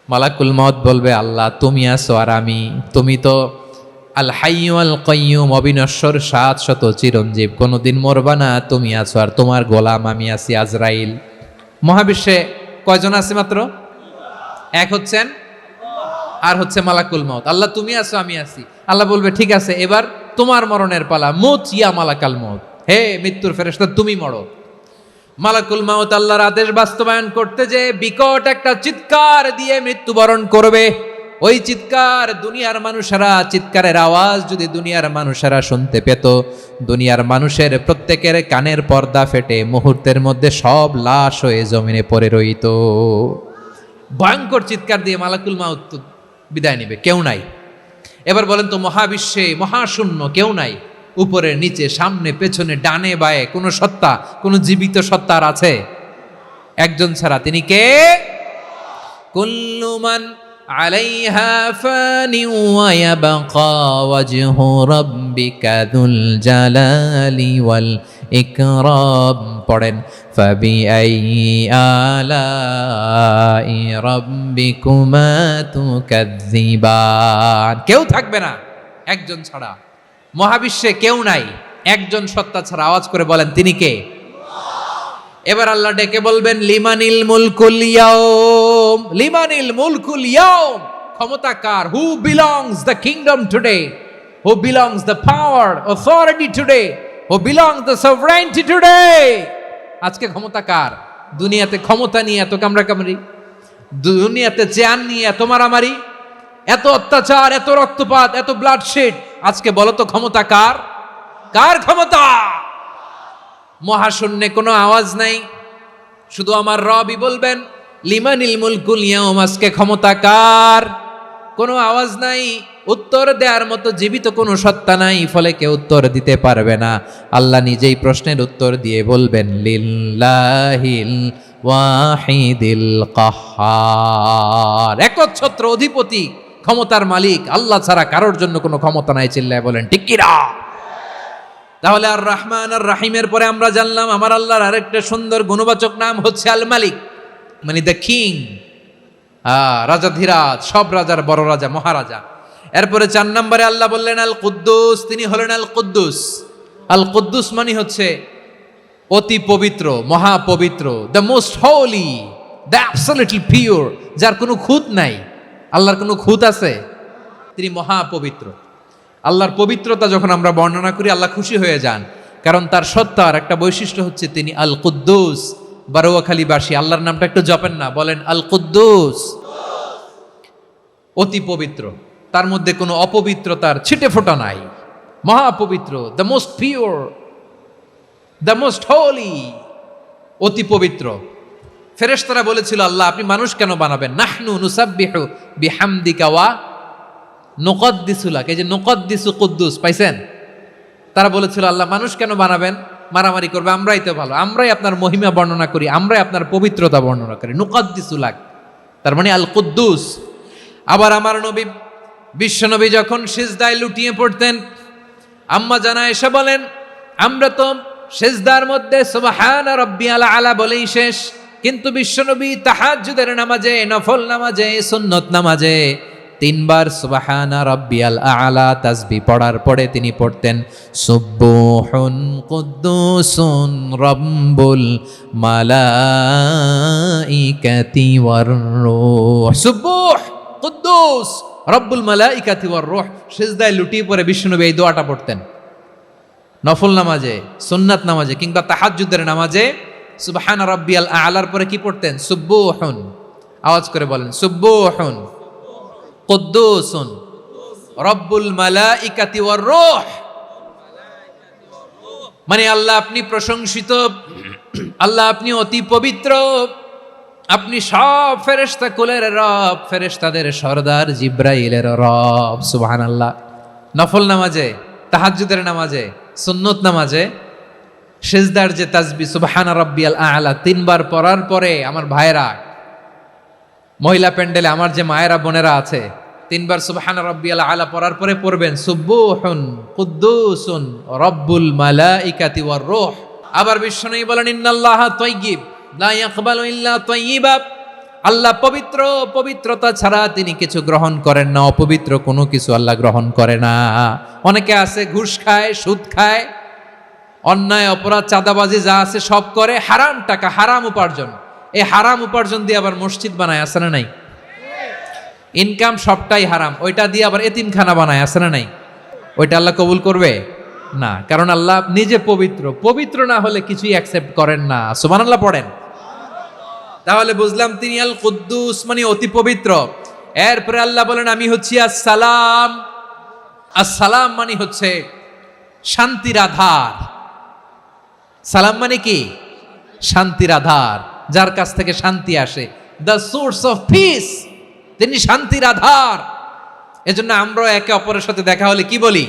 Speaker 1: মালাকুল মাউত বলবে আল্লাহ তুমি আছো আর আমি। তুমি তো আল হাইয়্যু আল কাইয়্যুম, অবিনশ্বর, শাশ্বত, চিরঞ্জীব, কোনোদিন মরবা না, তুমি আছো আর তোমার গোলাম আমি আছি আজরাইল। মহাবিশ্বে কয়জন আছে? মাত্র এক, হচ্ছেন আর হচ্ছে মালাকুল মাউত। আল্লাহ তুমি আছো আমি আছি। আল্লাহ বলবে ঠিক আছে, এবার তোমার মরণের পালা, মুত ইয়া মালাকাল মাউত, হে মৃত্যুর ফেরেশতা তুমি মরো। মালাকুল মাউত আল্লাহর আদেশ বাস্তবায়ন করতে যে বিকট একটা চিৎকার দিয়ে মৃত্যুবরণ করবে। ওই চিৎকার দুনিয়ার মানুষেরা, চিৎকারের আওয়াজ যদি দুনিয়ার মানুষেরা শুনতে পেত, দুনিয়ার মানুষের প্রত্যেকের কানের পর্দা ফেটে মুহূর্তের মধ্যে সব লাশ হয়ে জমিনে পড়ে রইত। ভয়ঙ্কর চিৎকার দিয়ে মালাকুল মাউত বিদায় নেবে, কেউ নাই। এবার বলেন তো মহাবিশ্বে মহাশূন্য, কেউ নাই, উপরে নিচে সামনে পেছনে ডানে বায়ে কোনো সত্তা, কোনো জীবিত সত্তা আর আছে? একজন ছাড়া, তিনি কে? কুল্লু মান আলাইহা ফানি ওয়া ইয়াবকা ওয়াজহু রাব্বিকা যুল জালালি ওয়াল ইকরাম। পড়েন ফাবিআইয়ি আলাই রাব্বিকুমা তুকাযযিবান। কেউ থাকবে না একজন ছাড়া, মহাবিশ্বে কেউ নাই একজন সত্তা ছাড়া। আওয়াজ করে বলেন তিনি কে? এবার আল্লাহ ডেকে বলবেন লিমানিল মুলকুল ইয়াউম, লিমানিল মুলকুল ইয়াউম, ক্ষমতা কার? Who belongs the kingdom today, who belongs the power authority today, who belongs the sovereignty today. আজকে ক্ষমতা কার? দুনিয়াতে ক্ষমতা নিয়ে এত কামড়াকামড়ি, দুনিয়াতে চেয়ার নিয়ে এত মারামারি, এত অত্যাচার, এত রক্তপাত, এত ব্লাডশেড, আজকে বলো তো ক্ষমতা কার? কার ক্ষমতা? মহাশূন্যে কোনো আওয়াজ নাই, শুধু আমার রবই বলবেন লিমানিল মুলকুল ইয়াউম, আজকে ক্ষমতা কার? কোনো আওয়াজ নাই, উত্তর দেওয়ার মতো জীবিত কোনো সত্তা নাই, ফলে কেউ উত্তর দিতে পারবে না। আল্লাহ নিজেই প্রশ্নের উত্তর দিয়ে বলবেন লিল্লাহিল ওয়াহিদিল কাহ্হার, একচ্ছত্র অধিপতি, ক্ষমতার মালিক আল্লাহ ছাড়া কারোর জন্য কোনো ক্ষমতা নাই। চিল্লায় বলেন ঠিক কিনা? তাহলে আর রহমান আর রাহিমের পরে আমরা জানলাম আমার আল্লাহর আরেকটা সুন্দর গুণবাচক নাম হচ্ছে আল মালিক, মানে দ্য কিং, রাজাধিরাজ, সব রাজার বড় রাজা, মহারাজা। এরপরে 4 নম্বরে আল্লাহ বললেন আল কুদ্দুস, তিনি হলেন আল কুদ্দুস। আল কুদ্দুস মানে হচ্ছে অতি পবিত্র, মহাপবিত্র, the most holy, the absolutely pure, যার কোনো খুঁত নাই। আল্লাহর কোনো খুঁত আছে? তিনি মহাপবিত্র। আল্লাহর পবিত্রতা যখন আমরা বর্ণনা করি আল্লাহ খুশি হয়ে যান, কারণ তার সত্তার একটা বৈশিষ্ট্য হচ্ছে তিনি আল কুদ্দুস। বারোয়াখালীবাসী আল্লাহর নামটা একটু জপেন না, বলেন আল কুদ্দুস, অতি পবিত্র, তার মধ্যে কোনো অপবিত্রতার ছিটে ফোঁটা নাই, মহাপবিত্র, the most pure, the most holy, অতি পবিত্র। ফেরেশতারা বলেছিল আল্লাহ আপনি মানুষ কেন বানাবেন? নাহনু নুসাব্বিহু বিহামদিকা ওয়া নুকদ্দিসু লাক, এই যে নুকদ্দিসু কুদ্দুস পাইছেন? তারা বলেছিল আল্লাহ মানুষ কেন বানাবেন, মারামারি করবে, আমরাই তো ভালো, আমরাই আপনার মহিমা বর্ণনা করি, আমরাই আপনার পবিত্রতা বর্ণনা করি, নুকদ্দিসু লাক, তার মানে আল কুদ্দুস। আবার আমার নবী বিশ্বনবী যখন সিজদায় লুটিয়ে পড়তেন, আম্মা জানা এসে বলেন আমরা তো সিজদার মধ্যে সুবহানা রাব্বিয়াল আলা বলেই শেষ, কিন্তু বিশ্বনবী তাহাজ্জুদের নামাজে, নফল নামাজে, সুন্নত নামাজে 3 বার সুবহানা রাব্বিয়াল আলা তাসবিহ পড়ার পরে তিনি পড়তেন সুবহুন কুদ্দুসুন রাব্বুল মালাইকাতি ওয়ার রূহ, সুবহ কুদ্দুস রব্বুল মালাইকাতি ওয়ার রূহ। সিজদায় লুটিয়ে পড়ে বিশ্বনবী এই দোয়াটা পড়তেন নফল নামাজে, সুন্নাত নামাজে কিংবা তাহাজ্জুদের নামাজে। সুবহানা রাব্বিয়াল আলার পরে কি পড়তেন? সুবহুন, আওয়াজ করে বলেন সুবহুন কুদ্দুসুন রব্বুল মালাইকাতি ওয়ার রূহ, মানে আল্লাহ আপনি প্রশংসিত, আল্লাহ আপনি অতি পবিত্র, আপনি সব ফেরেশতা কুলের রব, ফেরেশতাদের সরদার জিব্রাইলের রব। সুবহানাল্লাহ। নফল নামাজে, তাহাজ্জুদের নামাজে, সুন্নত নামাজে সিজদার যে তাসবিহ সুবহানা রাব্বিয়াল আলা 3 বার পড়ার পরে আমার ভাইরা, মহিলা প্যান্ডেলে আমার যে মায়েরা বোনেরা আছে, 3 বার সুবহানা রাব্বিয়াল আলা পড়ার পরে পড়বেন সুবহুন কুদ্দুসুন রব্বুল মালাইকাতি ওয়ার রূহ। আবার বিশ্বনবী বলেন ইন্নাল্লাহা তাইয়্যিব লা ইয়াকবালু ইল্লা তাইয়্যিবা, আল্লাহ পবিত্র, পবিত্রতা ছাড়া তিনি কিছু গ্রহণ করেন না, অপবিত্র কোনো কিছু আল্লাহ গ্রহণ করে না। অনেকে আছে ঘুষ খায়, সুদ খায়, অন্যায় অপরাধ চাঁদাবাজি যা আছে সব করে, হারাম টাকা, হারাম উপার্জন, এই হারাম উপার্জন দিয়ে আবার মসজিদ বানায়, আছে না নাই? ইনকাম সবটাই হারাম, ওইটা দিয়ে আবার এতিমখানা বানায়, আছে না নাই? ওইটা আল্লাহ কবুল করবে না, কারণ আল্লাহ নিজে পবিত্র, পবিত্র না হলে কিছুই অ্যাকসেপ্ট করেন না। সুবহানাল্লাহ পড়েন। তাহলে বুঝলাম তিনি আল কুদ্দুস মানে অতি পবিত্র। এরপরে আল্লাহ বলেন আমি হচ্ছি আসসালাম। আসসালাম মানে হচ্ছে শান্তির আধার। সালাম মানে কি? শান্তির আধার, যার কাছ থেকে শান্তি আসে, দ্য সোর্স অফ পিস, তিনি শান্তির আধার। এজন্য আমরা একে অপরের সাথে দেখা হলে কি বলি?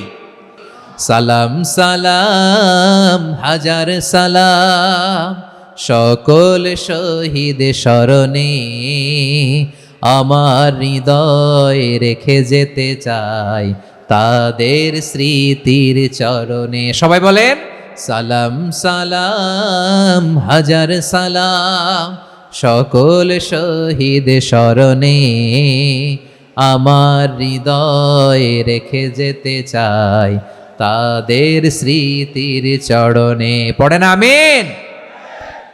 Speaker 1: সালাম সালাম হাজার সালাম, সকল শহীদ স্মরণে আমার হৃদয় রেখে যেতে চাই তাদের স্মৃতির চরণে। সবাই বলেন সালাম সালাম হাজার সালাম, সকল শহীদ স্মরণে আমার হৃদয় রেখে যেতে চাই তাদের স্মৃতির চরণে। পড়েন আমিন।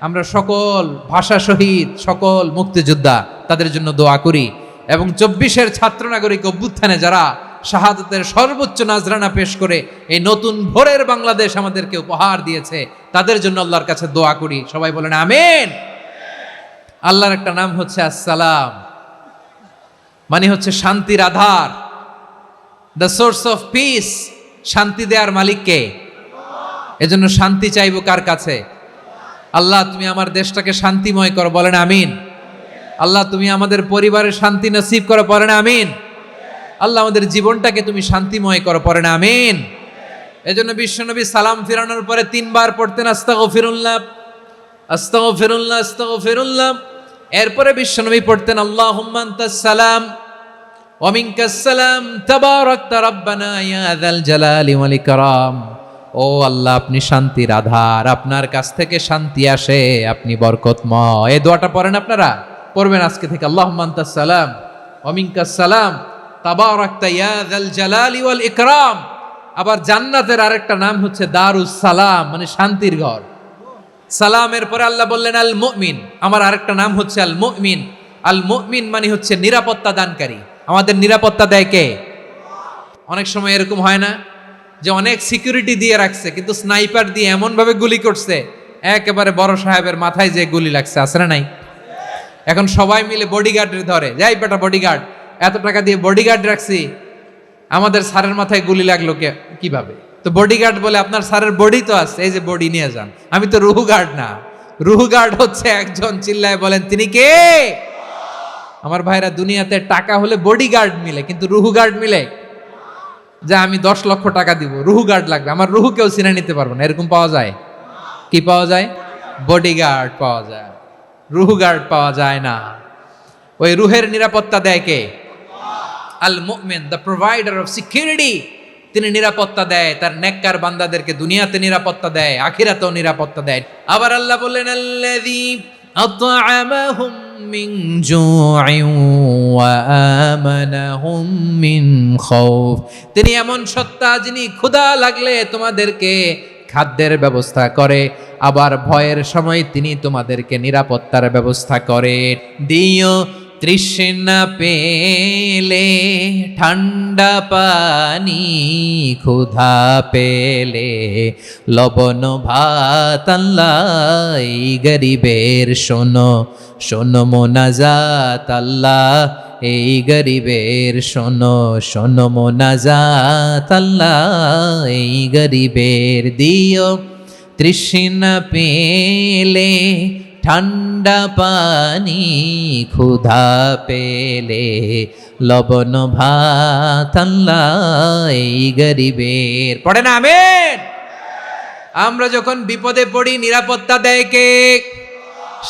Speaker 1: আমরা সকল ভাষা শহীদ, সকল মুক্তিযোদ্ধা তাদের জন্য দোয়া করি, এবং 24-এর ছাত্র নাগরিক অভ্যুত্থানে যারা শাহাদাতের সর্বোচ্চ নাজরানা পেশ করে এই নতুন ভোরের বাংলাদেশ আমাদেরকে উপহার দিয়েছে, তাদের জন্য আল্লাহর কাছে দোয়া করি। সবাই বলেন আমিন। আল্লাহর একটা নাম হচ্ছে আসসালাম, মানে হচ্ছে শান্তির আধার, দ্য সোর্স অফ পিস। শান্তি দেওয়ার মালিককে, এজন্য শান্তি চাইব কার কাছে? আল্লাহ তুমি আমার দেশটাকে শান্তিময় করো, বলেন আমিন। আল্লাহ তুমি আমাদের পরিবারের শান্তি নসিব করো, পড়েন আমিন। আল্লাহ আমাদের জীবনটাকে তুমি শান্তিময় করো, পড়েন আমিন। এজন্য বিশ্বনবী সালাম ফিরানোর পরে 3 বার পড়তেন আস্তাগফিরুল্লাহ আস্তাগফিরুল্লাহ আস্তাগফিরুল্লাহ। এরপরে বিশ্বনবী পড়তেন আল্লাহুম্মা আনতাস সালাম ওয়া মিনকাস সালাম তাবারাকতা রাব্বানা ইয়া যাল জালালি ওয়াল ইকরাম। ও আল্লাহ আপনি শান্তির আধার, আপনার কাছ থেকে শান্তি আসে, আপনি বরকতময়। এই দোয়াটা পড়েন আপনারা, পড়বেন আজকে থেকে। আল্লাহুম্মা আনতাস সালাম ওয়া মিনকাস সালাম তাবারাকতা ইয়া যাল জালালি ওয়াল ইকরাম। আবার জান্নাতের আরেকটা নাম হচ্ছে দারুস সালাম, মানে শান্তির ঘর। সালামের পরে আল্লাহ বললেন আল মুমিন, আমার আরেকটা নাম হচ্ছে আল মুমিন। আল মুমিন মানে হচ্ছে নিরাপত্তা দানকারী। আমাদের নিরাপত্তা দেয় কে? অনেক সময় এরকম হয় না যে অনেক সিকিউরিটি দিয়ে রাখছে, কিন্তু স্নাইপার দিয়ে এমন ভাবে গুলি করছে একেবারে বড় সাহেবের মাথায় যে গুলি লাগছে, আছে না নাই? এখন সবাই মিলে বডিগার্ডের ধরে, যাই বেটা বডিগার্ড, এত টাকা দিয়ে বডিগার্ড রাখছি, আমাদের স্যারের মাথায় গুলি লাগলো কিভাবে? তো বডিগার্ড বলে আপনার স্যারের বডি তো আছে, এই যে বডি নিয়ে যান। আমি তো রুহু গার্ড না, রুহু গার্ড হচ্ছে একজন, চিল্লায় বলেন তিনি কে? আমার ভাইরা, দুনিয়াতে টাকা হলে বডিগার্ড মিলে, কিন্তু রুহু গার্ড মিলে? যা আমি 10 লক্ষ টাকা দিব, রুহু গার্ড লাগবে, আমার রুহু কেউ চিনে নিতে পারবো না, এরকম পাওয়া যায়? কি পাওয়া যায়? বডিগার্ড পাওয়া যায়, রুহু গার্ড পাওয়া যায় না। ওই রুহের নিরাপত্তা দেয় কে? আল মুমিন, দ্য প্রোভাইডার অফ সিকিউরিটি। তিনি নিরাপত্তা দেয় তার নেককার বান্দাদেরকে, দুনিয়াতে নিরাপত্তা দেয়, আখিরাতেও নিরাপত্তা দেয়। আবার আল্লাহ বললেন আল্লাযী আত'আমাহুম মিন জু'ইন ওয়া আমানাহুম মিন খাউফ। তিনি এমন সত্তা যিনি ক্ষুধা লাগলে তোমাদেরকে খাদ্যের ব্যবস্থা করে, আবার ভয়ের সময় তিনি তোমাদেরকে নিরাপত্তার ব্যবস্থা করে। দিও তৃষ্ণা পেলে ঠান্ডা পানি, ক্ষুধা পেলে লবণ ভাত, আল্লাহ এই গরিবের শোনো শোনো মোনাজাত, আল্লাহ এই গরিবের শোনো শোনো মোনাজাত, আল্লাহ এই গরিবের। দিও তৃষ্ণা পেলে ঠান্ডা পানি, ক্ষুধা পেলে লবণ ভাত, আল্লাহ এই গরিবের। পড়ে না আমিন? আমরা যখন বিপদে পড়ি নিরাপত্তা দেয় কে?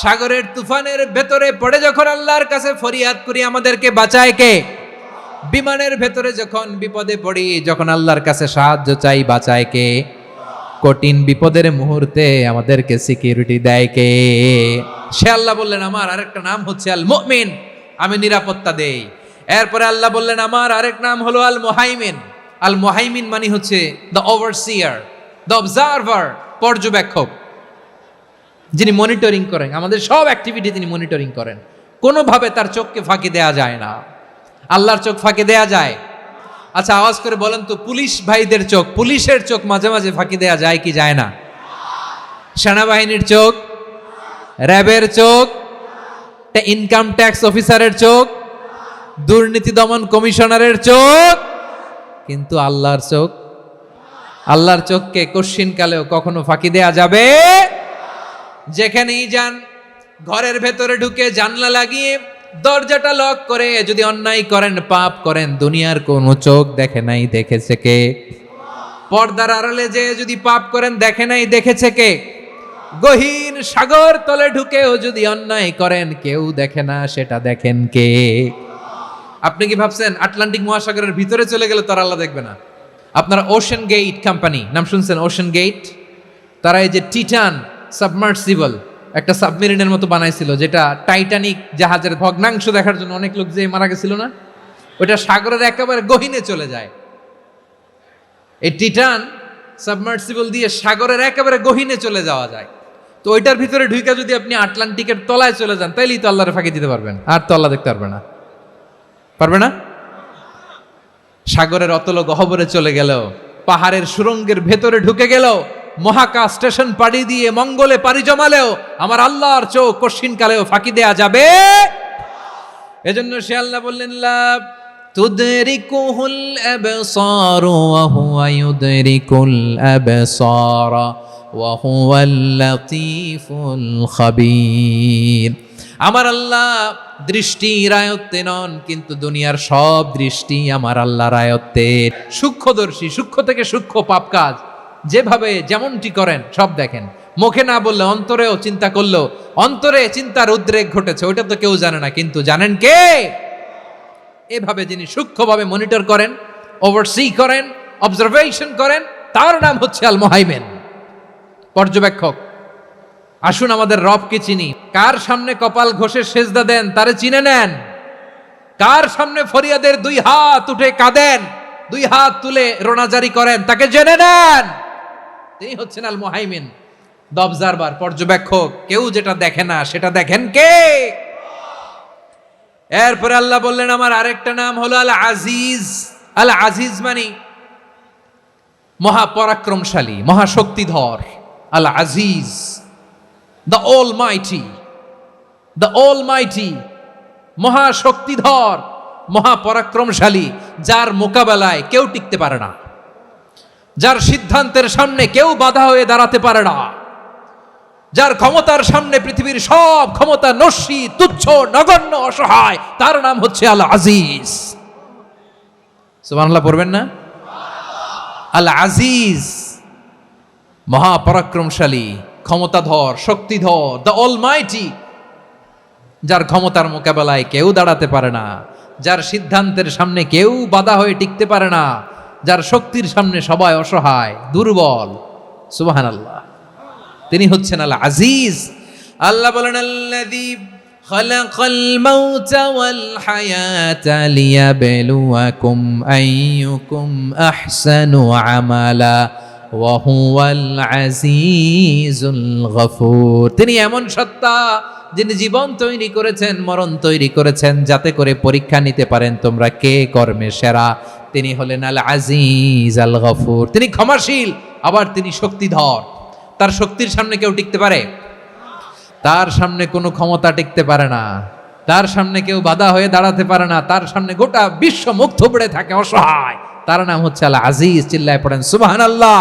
Speaker 1: সাগরের তুফানের ভেতরে পড়ে যখন আল্লাহর কাছে ফরিয়াদ করি আমাদেরকে বাঁচায় কে? বিমানের ভেতরে যখন বিপদে পড়ি, যখন আল্লাহর কাছে সাহায্য চাই, বাঁচায় কে? কঠিন বিপদের মুহূর্তে আমাদেরকে সিকিউরিটি দেয় কে? সে আল্লাহ বললেন আমার আরেকটা নাম হচ্ছে আল মুমিন, আমি নিরাপত্তা দেই। এরপরে আল্লাহ বললেন আমার আরেক নাম হলো আল মুহাইমিন। আল মুহাইমিন মানে হচ্ছে দ্য ওভারসিয়ার, দ্য অবজারভার, পর্যবেক্ষক, যিনি মনিটরিং করেন আমাদের সব অ্যাক্টিভিটি, তিনি মনিটরিং করেন। কোনোভাবে তার চোখকে ফাঁকি দেয়া যায় না। আল্লাহর চোখ ফাঁকি দেয়া যায়? আচ্ছা আওয়াজ করে বলেন তো, পুলিশ ভাইদের চোখ, পুলিশের চোখ মাঝে মাঝে ফাঁকি দেয়া যায় কি যায় না? সেনাবাহিনীর চোখ, র্যাবের চোখ, ইনকাম ট্যাক্স অফিসারের চোখ, দুর্নীতি দমন কমিশনারের চোখ, কিন্তু আল্লাহর চোখ? আল্লাহর চোখকে কশ্চিনকালেও কখনো ফাঁকি দেয়া যাবে? যেখানেই যান, ঘরের ভেতরে ঢুকে জানলা লাগিয়ে দরজাটা লক করে যদি অন্যায় করেন, পাপ করেন, দুনিয়ার কোনো চোখ দেখে নাই, দেখেছে কে? পর্দার আড়ালে যে যদি পাপ করেন, দেখে নাই, দেখেছে কে? গহীন সাগর তলে ঢুকেও যদি অন্যায় করেন, কেউ দেখে না, সেটা দেখেন কে? আপনি কি ভাবছেন আটলান্টিক মহাসাগরের ভিতরে চলে গেলে তারা আল্লাহ দেখবে না? আপনারা ওশেন গেট কোম্পানি নাম শুনছেন? ওশেন গেট, তারা এই যে টিটান সাবমার্সিবল একটা সাবমেরিনের মতো বানাইছিল, যেটা টাইটানিক জাহাজের ভগ্নাংশ দেখার জন্য অনেক লোক যে মারা গেছিল না, ওটা সাগরের একেবারে গহীনে চলে যায়। এই টিটান সাবমার্সিবল দিয়ে সাগরের একেবারে গহীনে চলে যাওয়া যায়। তো ওইটার ভিতরে ঢুকে যদি আপনি আটলান্টিকের তলায় চলে যান, তাইলেই তো আল্লাহরে ফাঁকি দিতে পারবেন, আর তো আল্লাহ দেখতে পারবে না। পারবে না? সাগরের অতল গহ্বরে চলে গেল, পাহাড়ের সুরঙ্গের ভেতরে ঢুকে গেল, মহাকাশ স্টেশন পাড়ি দিয়ে মঙ্গলে পাড়ি জমালেও আমার আল্লাহর চোখ কশ্চিনকালেও ফাঁকি দেয়া যাবে? এজন্য সে আল্লাহ বললেন লা তুদরিকুহুল আবসার ওয়া হুয়া ইউদরিকুল আবসার ওয়া হুয়াল লাতীফুল খাবীর। আমার আল্লাহ দৃষ্টির আয়ত্তে নন, কিন্তু দুনিয়ার সব দৃষ্টি আমার আল্লাহর আয়ত্তে। সূক্ষ্মদর্শী, সূক্ষ্ম থেকে সূক্ষ্ম পাপ কাজ যেভাবে যেমনটি করেন সব দেখেন। মুখে না বললে অন্তরেও চিন্তা করলো, অন্তরে চিন্তার উদ্রেক ঘটেছে, ওইটা তো কেউ জানে না, কিন্তু জানেন কে? এভাবে যিনি সূক্ষ্মভাবে মনিটর করেন, ওভারসি করেন, অবজারভেশন করেন, তার নাম হচ্ছে আল মুহাইমিন। পর্যবেক্ষক, আসুন আমাদের রবকে চিনি। কার সামনে কপাল ঘষে সেজদা দেন তারে চিনে নেন। কার সামনে ফরিয়াদের দুই হাত উঠে কাঁদেন, দুই হাত তুলে রোনাজারি করেন, তাকে জেনে নেন। তিনি হচ্ছেন আল মুহাইমিন, দ্য অবজারভার, পর্যবেক্ষক। কেউ যেটা দেখে না সেটা দেখেন কে? এরপরে আল্লাহ বললেন আমার আরেকটা নাম হলো আল আজিজ। আল আজিজ মানে মহাপরাক্রমশালী, মহাশক্তিধর। আল আজিজ, দ্য অলমাইটি, দ্য অলমাইটি, মহাশক্তিধর, মহাপরাক্রমশালী, যার মোকাবেলায় কেউ টিকতে পারে না, যার সিদ্ধান্তের সামনে কেউ বাধা হয়ে দাঁড়াতে পারে না, যার ক্ষমতার সামনে পৃথিবীর সব ক্ষমতা নস্যি, তুচ্ছ, নগণ্য, অসহায়, তার নাম হচ্ছে আল আজিজ। সুবহানাল্লাহ পড়বেন না? আল আজিজ, মহাপরাক্রমশালী, ক্ষমতাধর, শক্তিধর, দ্য অলমাইটি, যার ক্ষমতার মোকাবেলায় কেউ দাঁড়াতে পারে না, যার সিদ্ধান্তের সামনে কেউ বাধা হয়ে টিকতে পারে না, যার শক্তির সামনে সবাই অসহায়, দুর্বল। সুবহানাল্লাহ, তিনি হচ্ছেন আল আজিজ। আল্লাহ বলেন আল্লাযী খালাকাল মাউতা ওয়াল হায়াতা লিয়াবলুয়াকুম আইয়ুকুম আহসানু আমালা ওয়া হুয়াল আজিজুল গফুর। তিনি এমন সত্তা যিনি জীবন তৈরি করেছেন, মরণ তৈরি করেছেন, যাতে করে পরীক্ষা নিতে পারেন তোমরা কে কর্মে সেরা। তিনি হলেন আল আজিজ আল গফুর। তিনি ক্ষমাশীল, আবার তিনি শক্তিধর। তার শক্তির সামনে কেউ টিকতে পারে? তার সামনে কোনো ক্ষমতা টিকতে পারে না, তার সামনে কেউ বাধা হয়ে দাঁড়াতে পারে না, তার সামনে গোটা বিশ্ব মুখ থুবড়ে থাকে, অসহায়। তার নাম হচ্ছে আল আজিজ। চিল্লায় পড়েন সুবহানাল্লাহ।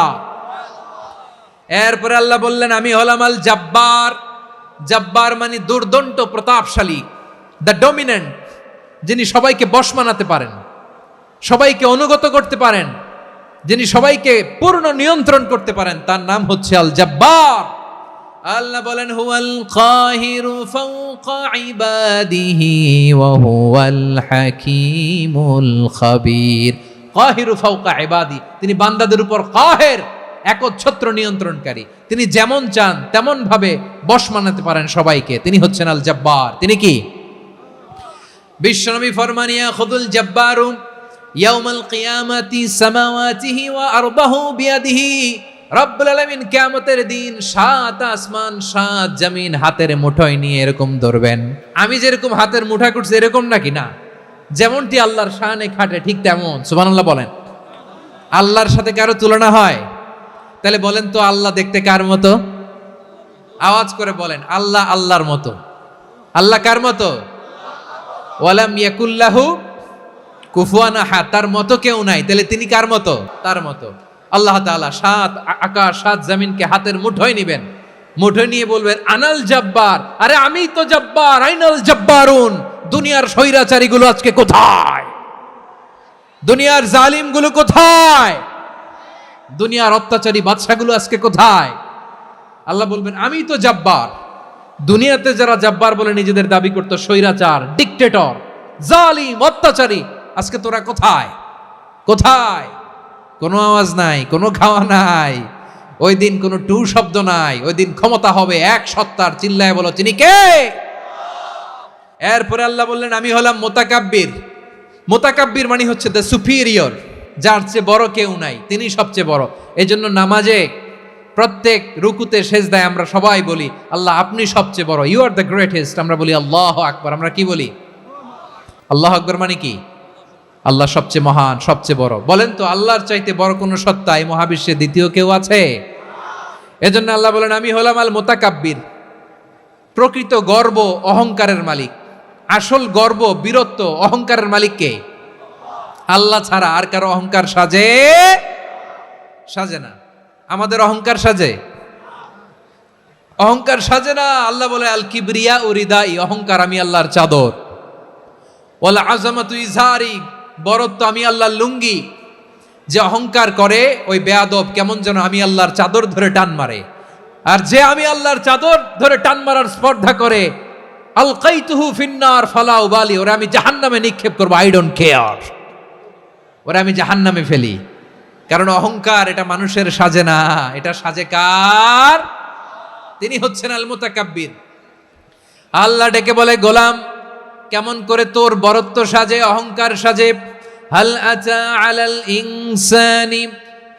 Speaker 1: এরপরে আল্লাহ বললেন আমি হলাম আল জব্বার। জব্বার মানে দুর্দণ্ড, প্রতাপশালী, দ্য ডমিনেন্ট, যিনি সবাইকে বশ মানাতে পারেন, সবাইকে অনুগত করতে পারেন, যিনি সবাইকে পূর্ণ নিয়ন্ত্রণ করতে পারেন, তার নাম হচ্ছে আল জব্বার। আল্লাহ বলেন হুয়াল কাহিরু ফাওকা ইবাদিহি ওয়া হুয়াল হাকীমুল খাবীর। কাহিরু ফাওকা ইবাদি, তিনি বান্দাদের উপর কাহের, একচ্ছত্র নিয়ন্ত্রণকারী। তিনি যেমন চান তেমন ভাবে বশ মানাতে পারেন সবাইকে। তিনি হচ্ছেন আল জব্বার। তিনি কি? বিশ্বনবী ফরমান ইয়াখুদুল জব্বারু ইয়াউমাল কিয়ামাতি সামাওয়াতিহি ওয়া আরদাহু বিয়াদিহি। রব্বুল আলামিন কিয়ামতের দিন সাত আসমান সাত জমিন হাতের মুঠোয় নিয়ে এরকম ধরবেন। আমি যেরকম হাতের মুঠা করছি এরকম নাকি? না, যেমনটি আল্লাহর শানে খাটে ঠিক তেমন। সুবহানাল্লাহ বলেন। আল্লাহর সাথে কারো তুলনা হয়? তাহলে বলেন তো আল্লাহ দেখতে কার মতো? আওয়াজ করে বলেন আল্লাহ আল্লাহর মতো। আল্লাহ কার মতো? ওয়ালাম ইয়াকুল্লাহু কুফুয়ান আহাদ, তার মতো কেউ নাই। তাহলে তিনি কার মতো? তার মতো। আল্লাহ তাআলা সাত আকাশ সাত জমিনকে হাতের মুঠোয় নিবেন, মুঠোয় নিয়ে বলবেন আনাল জব্বার। আরে আমি তো জব্বার, আইনাল জব্বারুন। দুনিয়ার স্বৈরাচারীগুলো আজকে কোথায়? দুনিয়ার জালিমগুলো কোথায়? দুনিয়ার অত্যাচারী বাদশাগুলো আজকে কোথায়? আল্লাহ বলবেন আমি তো জব্বার। দুনিয়াতে যারা জব্বার বলে নিজেদের দাবি করতো, স্বৈরাচার, ডিক্টেটর, জালিম, অত্যাচারী, আজকে তোরা কোথায়? কোথায়? কোনো আওয়াজ নাই, কোনো খাওয়া নাই, ওই দিন কোনো টু শব্দ নাই। ওই দিন ক্ষমতা হবে এক সত্তার। চিল্লায় বলো তিনি কে? এরপরে আল্লাহ বললেন আমি হলাম মুতাকাব্বির। মুতাকাব্বির মানে হচ্ছে দ্য সুপিরিয়র, যার চেয়ে বড় কেউ নাই, তিনি সবচেয়ে বড়। এজন্য নামাজে প্রত্যেক রুকুতে সেজদায় আমরা সবাই বলি আল্লাহ আপনি সবচেয়ে বড়, ইউ আর দ্য গ্রেটেস্ট। আমরা বলি আল্লাহু আকবার। আমরা কি বলি? আল্লাহু আকবার মানে কি? আল্লাহ সবচেয়ে মহান, সবচেয়ে বড়। বলেন তো আল্লাহর চাইতে বড় কোন সত্তা এই মহাবিশ্বে দ্বিতীয় কেউ আছে? এজন্য আল্লাহ বলেন আমি হলাম আল মুতাকাব্বির। প্রকৃত গর্ব অহংকারের মালিক, আসল গর্ব, বীরত্ব, অহংকারের মালিক কে? আল্লাহ ছাড়া আর কারো অহংকার সাজে? সাজে না। আমাদের অহংকার সাজে? অহংকার সাজে না। আল্লাহ বলে আল কিবরিয়া উরিদাই, অহংকার আমি আল্লাহর চাদর। ওয়াল আযামাতু ইজারি, বড়ত্ব আমি আল্লাহর লুঙ্গি। যে অহংকার করে ওই বেয়াদব কেমন যেন আমি আল্লাহর চাদর ধরে টান মারে। আর যে আমি আল্লাহর চাদর ধরে টান মারার স্পর্ধা করে, আলকাইতুহু ফিন্নার ফালা উবালি, ওরা আমি জাহান্নামে নিক্ষেপ করবো, আই ডোন্ট কেয়ার, ওরা আমি জাহান্নামে ফেলি। কারণ অহংকার এটা মানুষের সাজে না, এটা সাজে কার? তিনি হচ্ছেন আল মুতাকাব্বির। আল্লাহ ডেকে বলে, গোলাম কেমন করে তোর বরত্ব সাজে, অহংকার সাজে? হাল আতা আলাল ইনসানি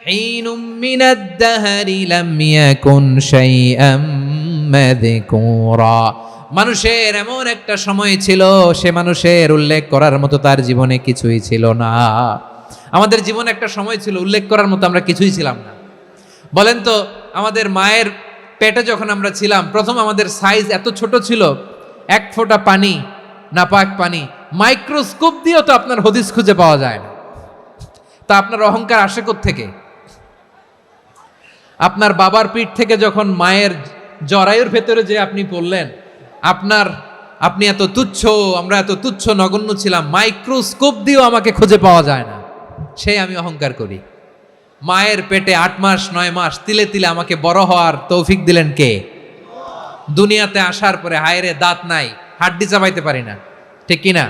Speaker 1: হিনুম মিনাদ দাহরি লাম ইয়াকুন শাইআম মাযকুরা। মানুষের এমন একটা সময় ছিল, সে মানুষের উল্লেখ করার মতো তার জীবনে কিছুই ছিল না। আমাদের জীবনে একটা সময় ছিল উল্লেখ করার মতো আমরা কিছুই ছিলাম না। বলেন তো, আমাদের মায়ের পেটে যখন আমরা ছিলাম, প্রথম আমাদের সাইজ এত ছোট ছিল, এক ফোঁটা পানি, নাপাক পানি, মাইক্রোস্কোপ দিয়েও তো আপনার হদিস খুঁজে পাওয়া যায় না। তা আপনার অহংকার আসে কোত্থেকে? আপনার বাবার পিঠ থেকে যখন মায়ের জরায়ুর ভেতরে যে আপনি পড়লেন, আপনি এত তুচ্ছ, আমরা এত তুচ্ছ নগণ্য ছিলাম, মাইক্রোস্কোপ দিয়েও আমাকে খুঁজে পাওয়া যায় না, সেই আমি অহংকার করি। মায়ের পেটে 8 মাস 9 মাস তিলে তিলে আমাকে বড় হওয়ার তৌফিক দিলেন কে? দুনিয়াতে আসার পরে হায়রে দাঁত নাই, হাড্ডি চাবাইতে পারি না, ঠিক কিনা?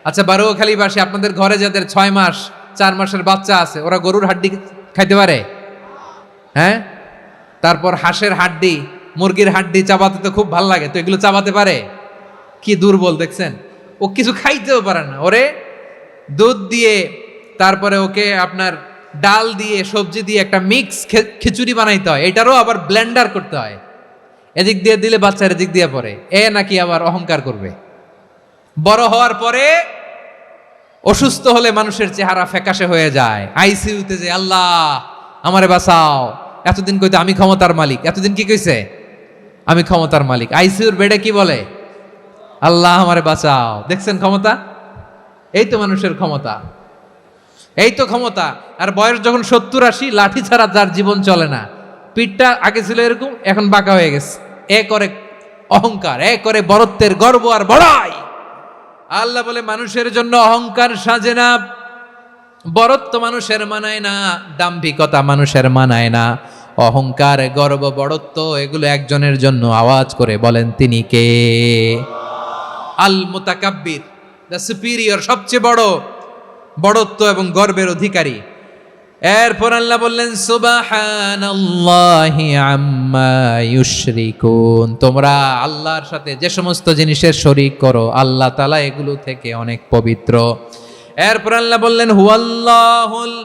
Speaker 1: আচ্ছা, বারোয়াখালীবাসী, আপনাদের ঘরে যাদের 6 মাস 4 মাসের বাচ্চা আছে, ওরা গরুর হাড্ডি খাইতে পারে? হ্যাঁ। তারপর হাঁসের হাড্ডি, মুরগির হাড্ডি চাবাতে তো খুব ভাল লাগে, তো এগুলো চাবাতে পারে? কি দুর্বল দেখছেন, ও কিছু খাইতেও পারে না। ওরে দুধ দিয়ে, তারপরে ওকে আপনার ডাল দিয়ে, সবজি দিয়ে একটা মিক্স খিচুড়ি বানাইতে হয়, এটারও আবার ব্লেন্ডার করতে হয়। এদিক দিয়ে দিলে বাচ্চার এদিক দিয়ে পড়ে, এ নাকি আবার অহংকার করবে। বড় হওয়ার পরে অসুস্থ হলে মানুষের চেহারা ফ্যাকাশে হয়ে যায়, আইসিইউতে যে আল্লাহ আমারে বাঁচাও, এতদিন কইতে আমি ক্ষমতার মালিক, এতদিন কি কইছে? আমি ক্ষমতার মালিক। আইসিইউর বেডে কি বলে? আল্লাহ আমারে বাঁচাও। দেখছেন ক্ষমতা? এই তো মানুষের ক্ষমতা, এই তো ক্ষমতা। আর বয়স যখন 70-80, লাঠি ছাড়া তার জীবন চলে না। পিঠটা আগে ছিল এরকম, এখন বাঁকা হয়ে গেছে। এ করে অহংকার, এ করে বরত্বের গর্ব আর বড়াই। আল্লাহ বলে, মানুষের জন্য অহংকার সাজে না, বরত্ব মানুষের মানায় না, দাম্ভিকতা মানুষের মানায় না, অহংকার, গর্ব, বড়ত্ব এগুলো একজনের জন্য। আওয়াজ করে বলেন, তিনি কে? আল মুতাকাব্বির, দ্য সুপিরিয়র, সবচেয়ে বড় বড়ত্ব এবং গর্বের অধিকারী। এরপর আল্লাহ বললেন, সুবহানাল্লাহি আম্মা ইউশরিকুন। তোমরা আল্লাহর সাথে যে সমস্ত জিনিসের শরীক করো, আল্লাহ তাআলা এগুলো থেকে অনেক পবিত্র। এরপর আল্লাহ বললেন, হুয়াল্লাহুল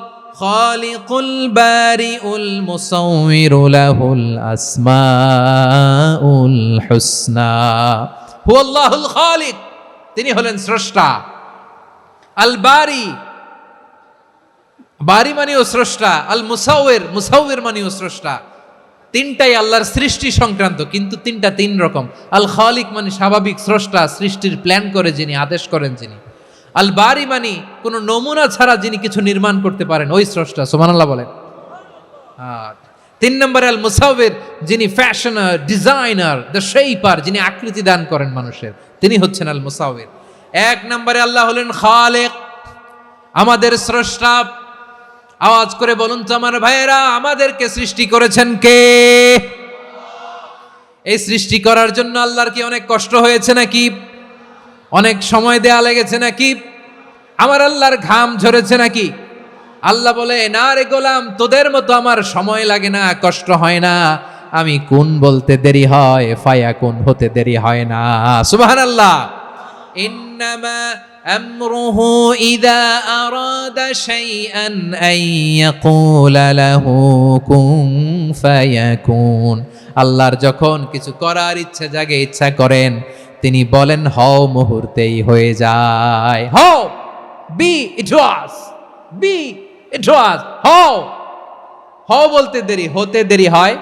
Speaker 1: খালিকুল বারিউল মুসাউবিরু লাহুল আসমাউল হুসনা। হুয়াল্লাহুল খালিক, তিনি হলেন স্রষ্টা। আল বারি, বারি মানেও স্রষ্টা। আল মুসাউবির, মুসাউবির মানেও স্রষ্টা। তিনটাই আল্লাহর সৃষ্টি সংক্রান্ত, কিন্তু তিনটা তিন রকম। আল খালিক মানে স্বাভাবিক স্রষ্টা, সৃষ্টির প্ল্যান করে যিনি, আদেশ করেন যিনি। আল বারি মানে কোনো নমুনা ছাড়া যিনি কিছু নির্মাণ করতে পারেন, ওই স্রষ্টা। সুবহানাল্লাহ বলেন। 3 নম্বরে আল মুসাউবির, যিনি ফ্যাশনার, ডিজাইনার, দ্য শেপার, যিনি আকৃতি দান করেন মানুষের, তিনি হচ্ছেন আল মুসাউবির। 1 নম্বরে আল্লাহ হলেন খালেক, আমাদের স্রষ্টা। আওয়াজ করে বলুন তো আমার ভাইয়েরা, আমাদেরকে সৃষ্টি করেছেন কে? এই সৃষ্টি করার জন্য আল্লাহর কি অনেক কষ্ট হয়েছে নাকি? অনেক সময় দেয়া লেগেছে নাকি? আমার আল্লাহর ঘাম ঝরেছে নাকি? আল্লাহ বলে, না রে গোলাম, তোদের মতো আমার সময় লাগে না, কষ্ট হয় না। আমি কোন বলতে দেরি হয়, ফায়াকুন হতে দেরি হয় না। সুবহানাল্লাহ। ইন্নামা আমরুহু ইযা আরাদা শাইআন আন ইয়াকুলা লাহু কুন ফায়াকুন। আল্লাহর যখন কিছু করার ইচ্ছা জাগে, ইচ্ছা করেন, তিনি বলেন হও, মুহূর্তেই হয়ে যায়। হও, বি ইট ওয়াজ, বি ইট ওয়াজ। হও, হও বলতে দেরি, হতে দেরি হয়,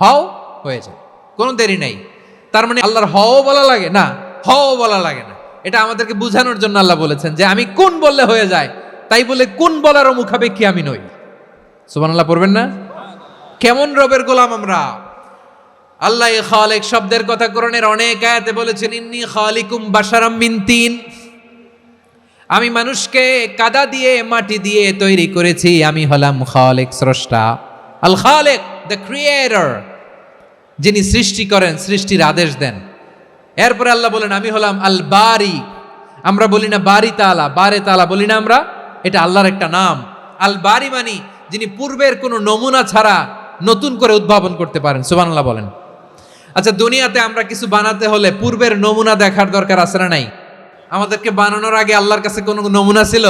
Speaker 1: হও হয়ে যায়, কোনো দেরি নেই। তার মানে আল্লাহর হও বলা লাগে না, হও বলা লাগে না। এটা আমাদেরকে বোঝানোর জন্য আল্লাহ বলেছেন যে আমি কোন বললে হয়ে যায়, তাই বলে কোন বলারও মুখাপেক্ষী আমি নই। সুবহানাল্লাহ পড়বেন না? কেমন রবের গোলাম আমরা! আল্লাহ খালিক শব্দের কথা কোরআনের অনেক আয়াতে বলেছেন, ইন্নী খালিকুম বাশারাম মিন তিন। আমি মানুষকে কাদা দিয়ে, মাটি দিয়ে তৈরি করেছি, আমি হলাম খালিক, স্রষ্টা। আল খালিক, দ্য ক্রিয়েটর, যিনি সৃষ্টি করেন, সৃষ্টির আদেশ দেন। এরপরে আল্লাহ বলেন, আমি হলাম আল বারি। আমরা বলি না বারি তাআলা, বারে তাআলা বলি না আমরা, এটা আল্লাহর একটা নাম। আল বারি মানি যিনি পূর্বের কোনো নমুনা ছাড়া নতুন করে উদ্ভাবন করতে পারেন। সুবহানাল্লাহ বলেন। আচ্ছা, দুনিয়াতে আমরা কিছু বানাতে হলে পূর্বের নমুনা দেখার দরকার আছে না নাই? আমাদেরকে বানানোর আগে আল্লাহর কাছে কোনো নমুনা ছিল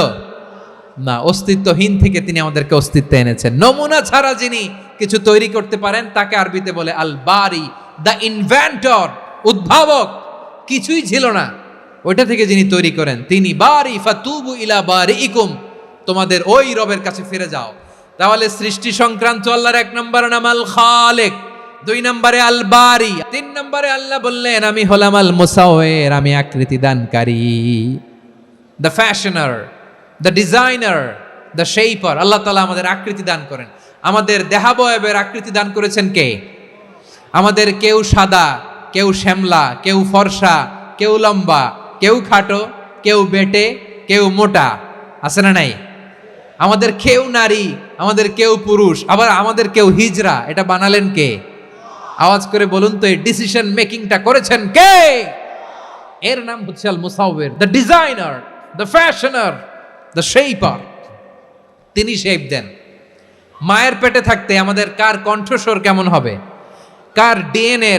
Speaker 1: না? অস্তিত্বহীন থেকে তিনি আমাদেরকে অস্তিত্বে এনেছেন। নমুনা ছাড়া যিনি কিছু তৈরি করতে পারেন তাকে আরবিতে বলে আল বারি, দ্য ইনভেন্টর, উদ্ভাবক। কিছুই ছিল না, ওইটা থেকে যিনি তৈরি করেন তিনি বারি। ফাতুবু ইলা বারিইকুম, তোমাদের ওই রবের কাছে ফিরে যাও। তাহলে সৃষ্টি সংক্রান্ত আল্লাহর 1 নম্বর নাম আল খালিক, 2 নম্বরে আল বারি, 3 নম্বরে আল্লাহ বললেন আমি হলাম আল মুসাওয়ির, আমি আকৃতি দানকারী, the fashioner, the designer, the shaper. আল্লাহ তাআলা আমাদের আকৃতি দান করেন। আমাদের দেহাবয়বের আকৃতি দান করেছেন কে? আমাদের কেউ সাদা, কেউ শ্যামলা, কেউ ফর্সা, কেউ লম্বা, কেউ খাটো, কেউ বেটে, কেউ মোটা, আছে না নাই? আমাদের কেউ নারী, আমাদের কেউ পুরুষ, আবার আমাদের কেউ হিজড়া। এটা বানালেন কে? আওয়াজ করে বলুন তো, এই ডিসিশন মেকিংটা করেছেন কে? এর নাম হচ্ছে আল মুসাওয়ির, the designer, the fashioner, the shaper. তিনি শেপ দেন। মায়ের পেটে থাকতে আমাদের কার কণ্ঠস্বর কেমন হবে, কার ডিএনএ,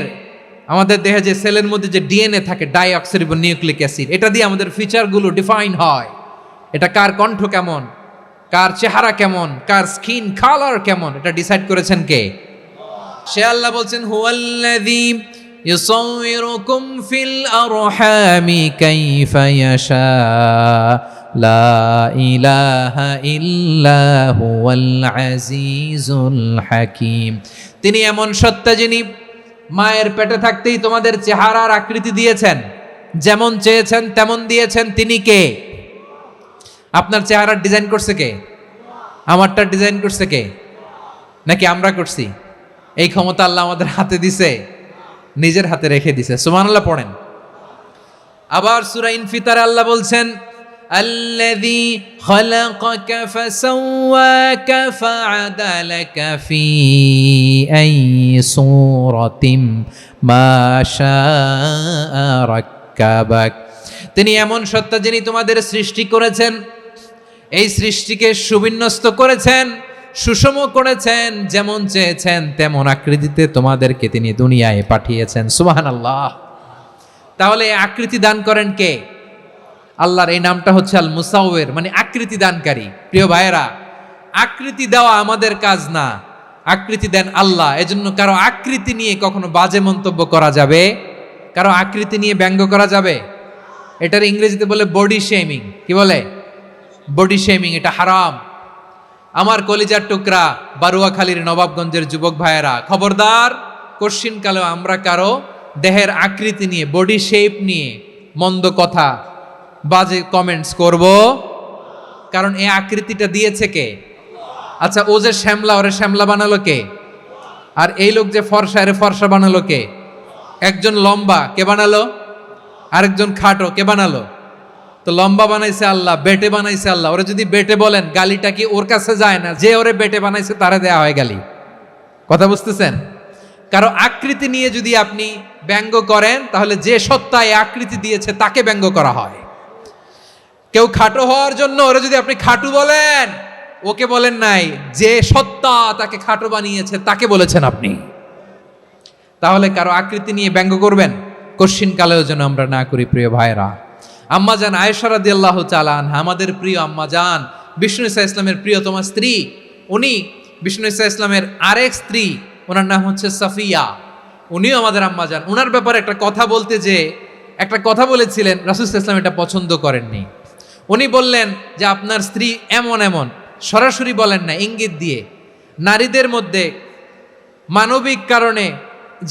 Speaker 1: আমাদের দেহে যে সেলের মধ্যে যে ডিএনএ থাকে, ডাইঅক্সিরিবো নিউক্লিক অ্যাসিড, এটা দিয়ে আমাদের ফিচারগুলো ডিফাইন হয়। এটা কার কণ্ঠ কেমন, কার চেহারা কেমন, কার স্কিন কালার কেমন, এটা ডিসাইড করেছেন কে? সে আল্লাহ বলছেন হুয়াল্লাযী ইউসাউইরুকুম ফিল আরহামি কাইফা ইয়াশা লা ইলাহা ইল্লা হুয়াল আজিজুল হাকীম। তিনি এমন সত্তা যিনি মায়ের পেটে থাকতেই তোমাদের চেহারার আকৃতি দিয়েছেন, যেমন চেয়েছেন তেমন দিয়েছেন। তিনি কে? আপনার চেহারার ডিজাইন করছে কে? আমারটা ডিজাইন করছে কে? নাকি আমরা করছি? এই ক্ষমতা আল্লাহ আমাদের হাতে দিছে, নিজের হাতে রেখে দিছে। সুবহানাল্লাহ পড়েন। আবার সূরা ইনফিতারে আল্লাহ বলছেন আল্লাযী খালাকাকা ফাসাওয়াকা ফাআদালাকা ফি আইয়ি সূরাতিম মা শাআ রাক্কাবাক। তিনি এমন সত্তা যিনি তোমাদের সৃষ্টি করেছেন, এই সৃষ্টিকে সুবিন্যস্ত করেছেন, সুষম করেছেন, যেমন চেয়েছেন তেমন আকৃতিতে তোমাদেরকে তিনি দুনিয়ায় পাঠিয়েছেন। সুবহানাল্লাহ। তাহলে আকৃতি দান করেন কে? আল্লাহর এই নামটা হচ্ছে আল মুসাওয়ির, মানে আকৃতি দানকারী। প্রিয় ভাইয়েরা, আকৃতি দেওয়া আমাদের কাজ না, আকৃতি দেন আল্লাহ। এজন্য কারো আকৃতি নিয়ে কখনো বাজে মন্তব্য করা যাবে, কারো আকৃতি নিয়ে ব্যঙ্গ করা যাবে। এটার ইংরেজিতে বলে বডি শেমিং। কি বলে? Body shaming. এটা হারাম। আমার কলিজার টুকরা বারুয়াখালীর নবাবগঞ্জের যুবক ভাইয়েরা, খবরদার, কোশ্চিনকালেও আমরা কারো দেহের আকৃতি নিয়ে, বডি শেপ নিয়ে মন্দ কথা, বাজে কমেন্টস করব, কারণ এই আকৃতিটা দিয়েছে কে? আচ্ছা, ও যে শ্যামলা, ওরে শ্যামলা বানালো কে? আর এই লোক যে ফর্সা, এরে ফর্সা বানালো কে? একজন লম্বা, কে বানালো? আরেকজন খাটো, কে বানালো? তো লম্বা বানাইছে আল্লাহ, বেটে বানাইছে আল্লাহ। ওরা যদি বেটে বলেন, গালিটা কি ওর কাছে যায় না? যে ওরে বেটে বানাইছে তারে দেয়া হয় গালি। কথা বুঝতেছেন? কারো আকৃতি নিয়ে যদি আপনি ব্যঙ্গ করেন, তাহলে যে সত্তা এই আকৃতি দিয়েছে তাকে ব্যঙ্গ করা হয়। কেউ খাটো হওয়ার জন্য ওরা যদি আপনি খাটু বলেন, ওকে বলেন নাই, যে সত্তা তাকে খাটো বানিয়েছে তাকে বলেছেন আপনি। তাহলে কারো আকৃতি নিয়ে ব্যঙ্গ করবেন, কোশ্চিন কালেও যেন আমরা না করি। প্রিয় ভাইরা, আম্মাজান আয়েশা রাদিয়াল্লাহু তাআলা আনহা, আমাদের প্রিয় আম্মাজান, বিষ্ণু ইসা ইসলামের প্রিয়তমা স্ত্রী, উনি বিষ্ণু ইসা ইসলামের আরেক স্ত্রী, ওনার নাম হচ্ছে সাফিয়া, উনিও আমাদের আম্মাজান। ওনার ব্যাপারে একটা কথা বলতে যে একটা কথা বলেছিলেন, রাসূল সাল্লাল্লাহু আলাইহি ওয়াসাল্লাম এটা পছন্দ করেননি। উনি বললেন যে আপনার স্ত্রী এমন এমন, সরাসরি বলেন না, ইঙ্গিত দিয়ে। নারীদের মধ্যে মানবিক কারণে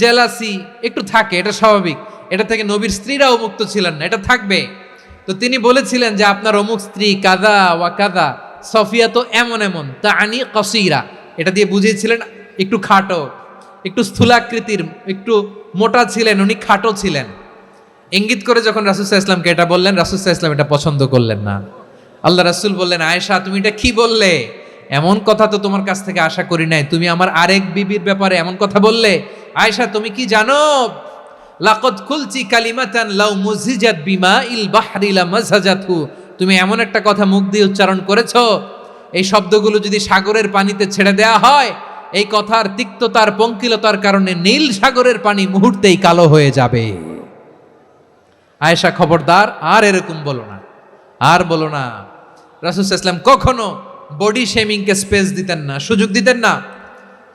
Speaker 1: জেলাসি একটু থাকে, এটা স্বাভাবিক। এটা থেকে নবীর স্ত্রীরাও মুক্ত ছিলেন না, এটা থাকবে। তো তিনি বলেছিলেন যে আপনার অমুক স্ত্রী কাদা ওয়া কাদা, সফিয়া তো এমন এমন, তা আনি কসিরা, এটা দিয়ে বুঝিয়েছিলেন একটু খাটো, একটু স্থূলাকৃতির, একটু মোটা ছিলেন, উনি খাটো ছিলেন। ইঙ্গিত করে যখন রাসূল সাল্লাল্লাহু আলাইহি ওয়াসাল্লামকে এটা বললেন, রাসূল সাল্লাল্লাহু আলাইহি ওয়াসাল্লাম এটা পছন্দ করলেন না। আল্লাহ রাসূল বললেন, আয়েশা তুমি এটা কি বললে? এমন কথা তো তোমার কাছ থেকে আশা করি নাই। তুমি আমার আরেক বিবির ব্যাপারে এমন কথা বললে। আয়েশা, তুমি কি জানো, লাকাদ কুলতি কালিমাতান লাউ মুজিজাত বিমা ইল বাহরি লা মাযহাজাতহু, তুমি এমন একটা কথা মুখ দিয়ে উচ্চারণ করেছো, এই শব্দগুলো যদি সাগরের পানিতে ছেড়ে দেয়া হয়, এই কথার তিক্ততার পঙ্কিলতার কারণে নীল সাগরের পানি মুহূর্তেই কালো হয়ে যাবে। আয়েশা খবরদার, আর এরকম বলো না, আর বলো না। রাসূল সাল্লাল্লাহু আলাইহি ওয়াসাল্লাম কখনো বডি শেমিংকে স্পেস দিতেন না, সুযোগ দিতেন না।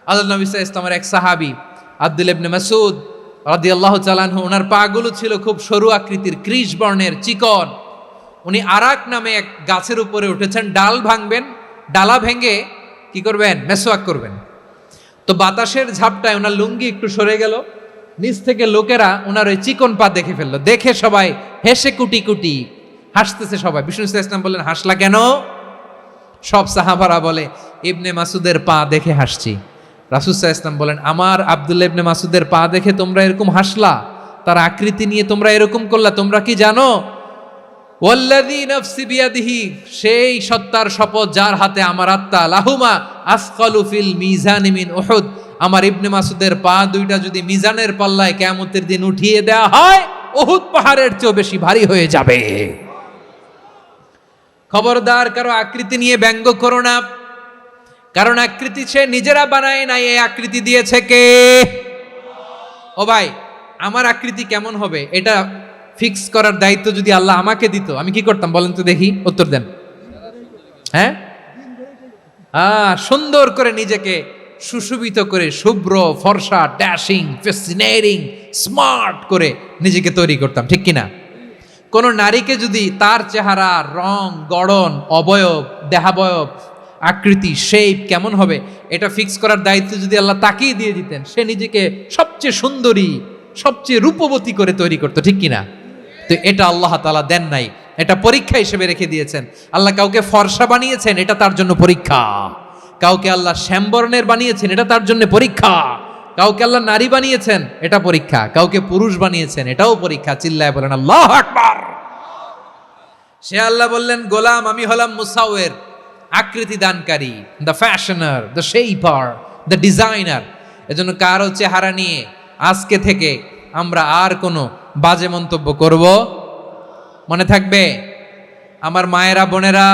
Speaker 1: আল্লাহ নবী সাল্লাল্লাহু আলাইহি ওয়াসাল্লামের এক সাহাবী আব্দুল্লাহ ইবনে মাসউদ রাদিয়াল্লাহু তাআলা আনহু, ওনার পাগুলো ছিল খুব সরু আকৃতির, কৃশ বর্ণের, চিকন। উনি আরাক নামে এক গাছের উপরে উঠেছেন, ডাল ভাঙবেন, ডালা ভেঙে কি করবেন, মেসওয়াক করবেন। তো বাতাসের ঝাপটায় ওনার লুঙ্গি একটু সরে গেল, নিচ থেকে লোকেরা ওনার ওই চিকন পা দেখে ফেললো। দেখে সবাই হেসে কুটি কুটি হাসতেছে সবাই। বিষ্ণু সাল্লাল্লাহু আলাইহি ওয়াসাল্লাম বললেন, হাসলা কেন? সব সাহাবারা বলে, ইবনে মাসুদের পা দেখে হাসছি। রাসূল সাল্লাল্লাহু আলাইহি ওয়াসাল্লাম বলেন, আমার আব্দুল্লাহ ইবনে মাসুদের পা দেখে তোমরা এরকম হাসলা, তার আকৃতি নিয়ে তোমরা এরকম করলা, তোমরা কি জানো? ওয়াল্লাযী নাফসি বিয়াদিহি, সেই সত্তার শপথ যার হাতে আমার আত্মা, লাহুমা আসকালু ফিল মিজানি মিন উহুদ, আমার ইবনে মাসুদের পা দুইটা যদি মিজানের পাল্লায় কিয়ামতের দিন উঠিয়ে দেওয়া হয়, উহুদ পাহাড়ের চেয়েও বেশি ভারী হয়ে যাবে। খবরদার, কারো আকৃতি নিয়ে ব্যঙ্গ করো না, কারণ আকৃতি সে নিজেরা বানায় নাই, এই আকৃতি দিয়েছে কে? ও ভাই, আমার আকৃতি কেমন হবে এটা ফিক্স করার দায়িত্ব যদি আল্লাহ আমাকে দিত, আমি কি করতাম বলেন তো দেখি, উত্তর দেন। হ্যাঁ, সুন্দর করে নিজেকে সুশোভিত করে, শুভ্র ফর্সা, ড্যাশিং, ফ্যাসিনেটিং, স্মার্ট করে নিজেকে তৈরি করতাম, ঠিক কিনা? কোন নারীকে যদি তার চেহারা, রং, গড়ন, অবয়ব, দেহাবয়ব, আকৃতি, শেপ কেমন হবে এটা ফিক্স করার দায়িত্ব যদি আল্লাহ তাকেই দিয়ে দিতেন, সে নিজেকে সবচেয়ে সুন্দরী, সবচেয়ে রূপবতী করে তৈরি করতো, ঠিক কিনা? তো এটা আল্লাহ তাআলা দেন নাই, এটা পরীক্ষা হিসেবে রেখে দিয়েছেন। আল্লাহ কাউকে ফর্সা বানিয়েছেন, এটা তার জন্য পরীক্ষা। কাউকে আল্লাহ শ্যামবর্ণের বানিয়েছেন, এটা তার জন্য পরীক্ষা। কাউকে আল্লাহ নারী বানিয়েছেন, এটা পরীক্ষা। কাউকে পুরুষ বানিয়েছেন, এটাও পরীক্ষা। চিল্লায় বলেন আল্লাহু আকবার। সে আল্লাহ বললেন, গোলাম আমি হলাম মুসাওয়ির, আকৃতি দানকারী, the fashioner, the shaper, the designer. এজন্য কারো চেহারা নিয়ে আজকে থেকে আমরা আর কোনো বাজে মন্তব্য করব মনে থাকবে। আমার মায়েরা, বোনেরা,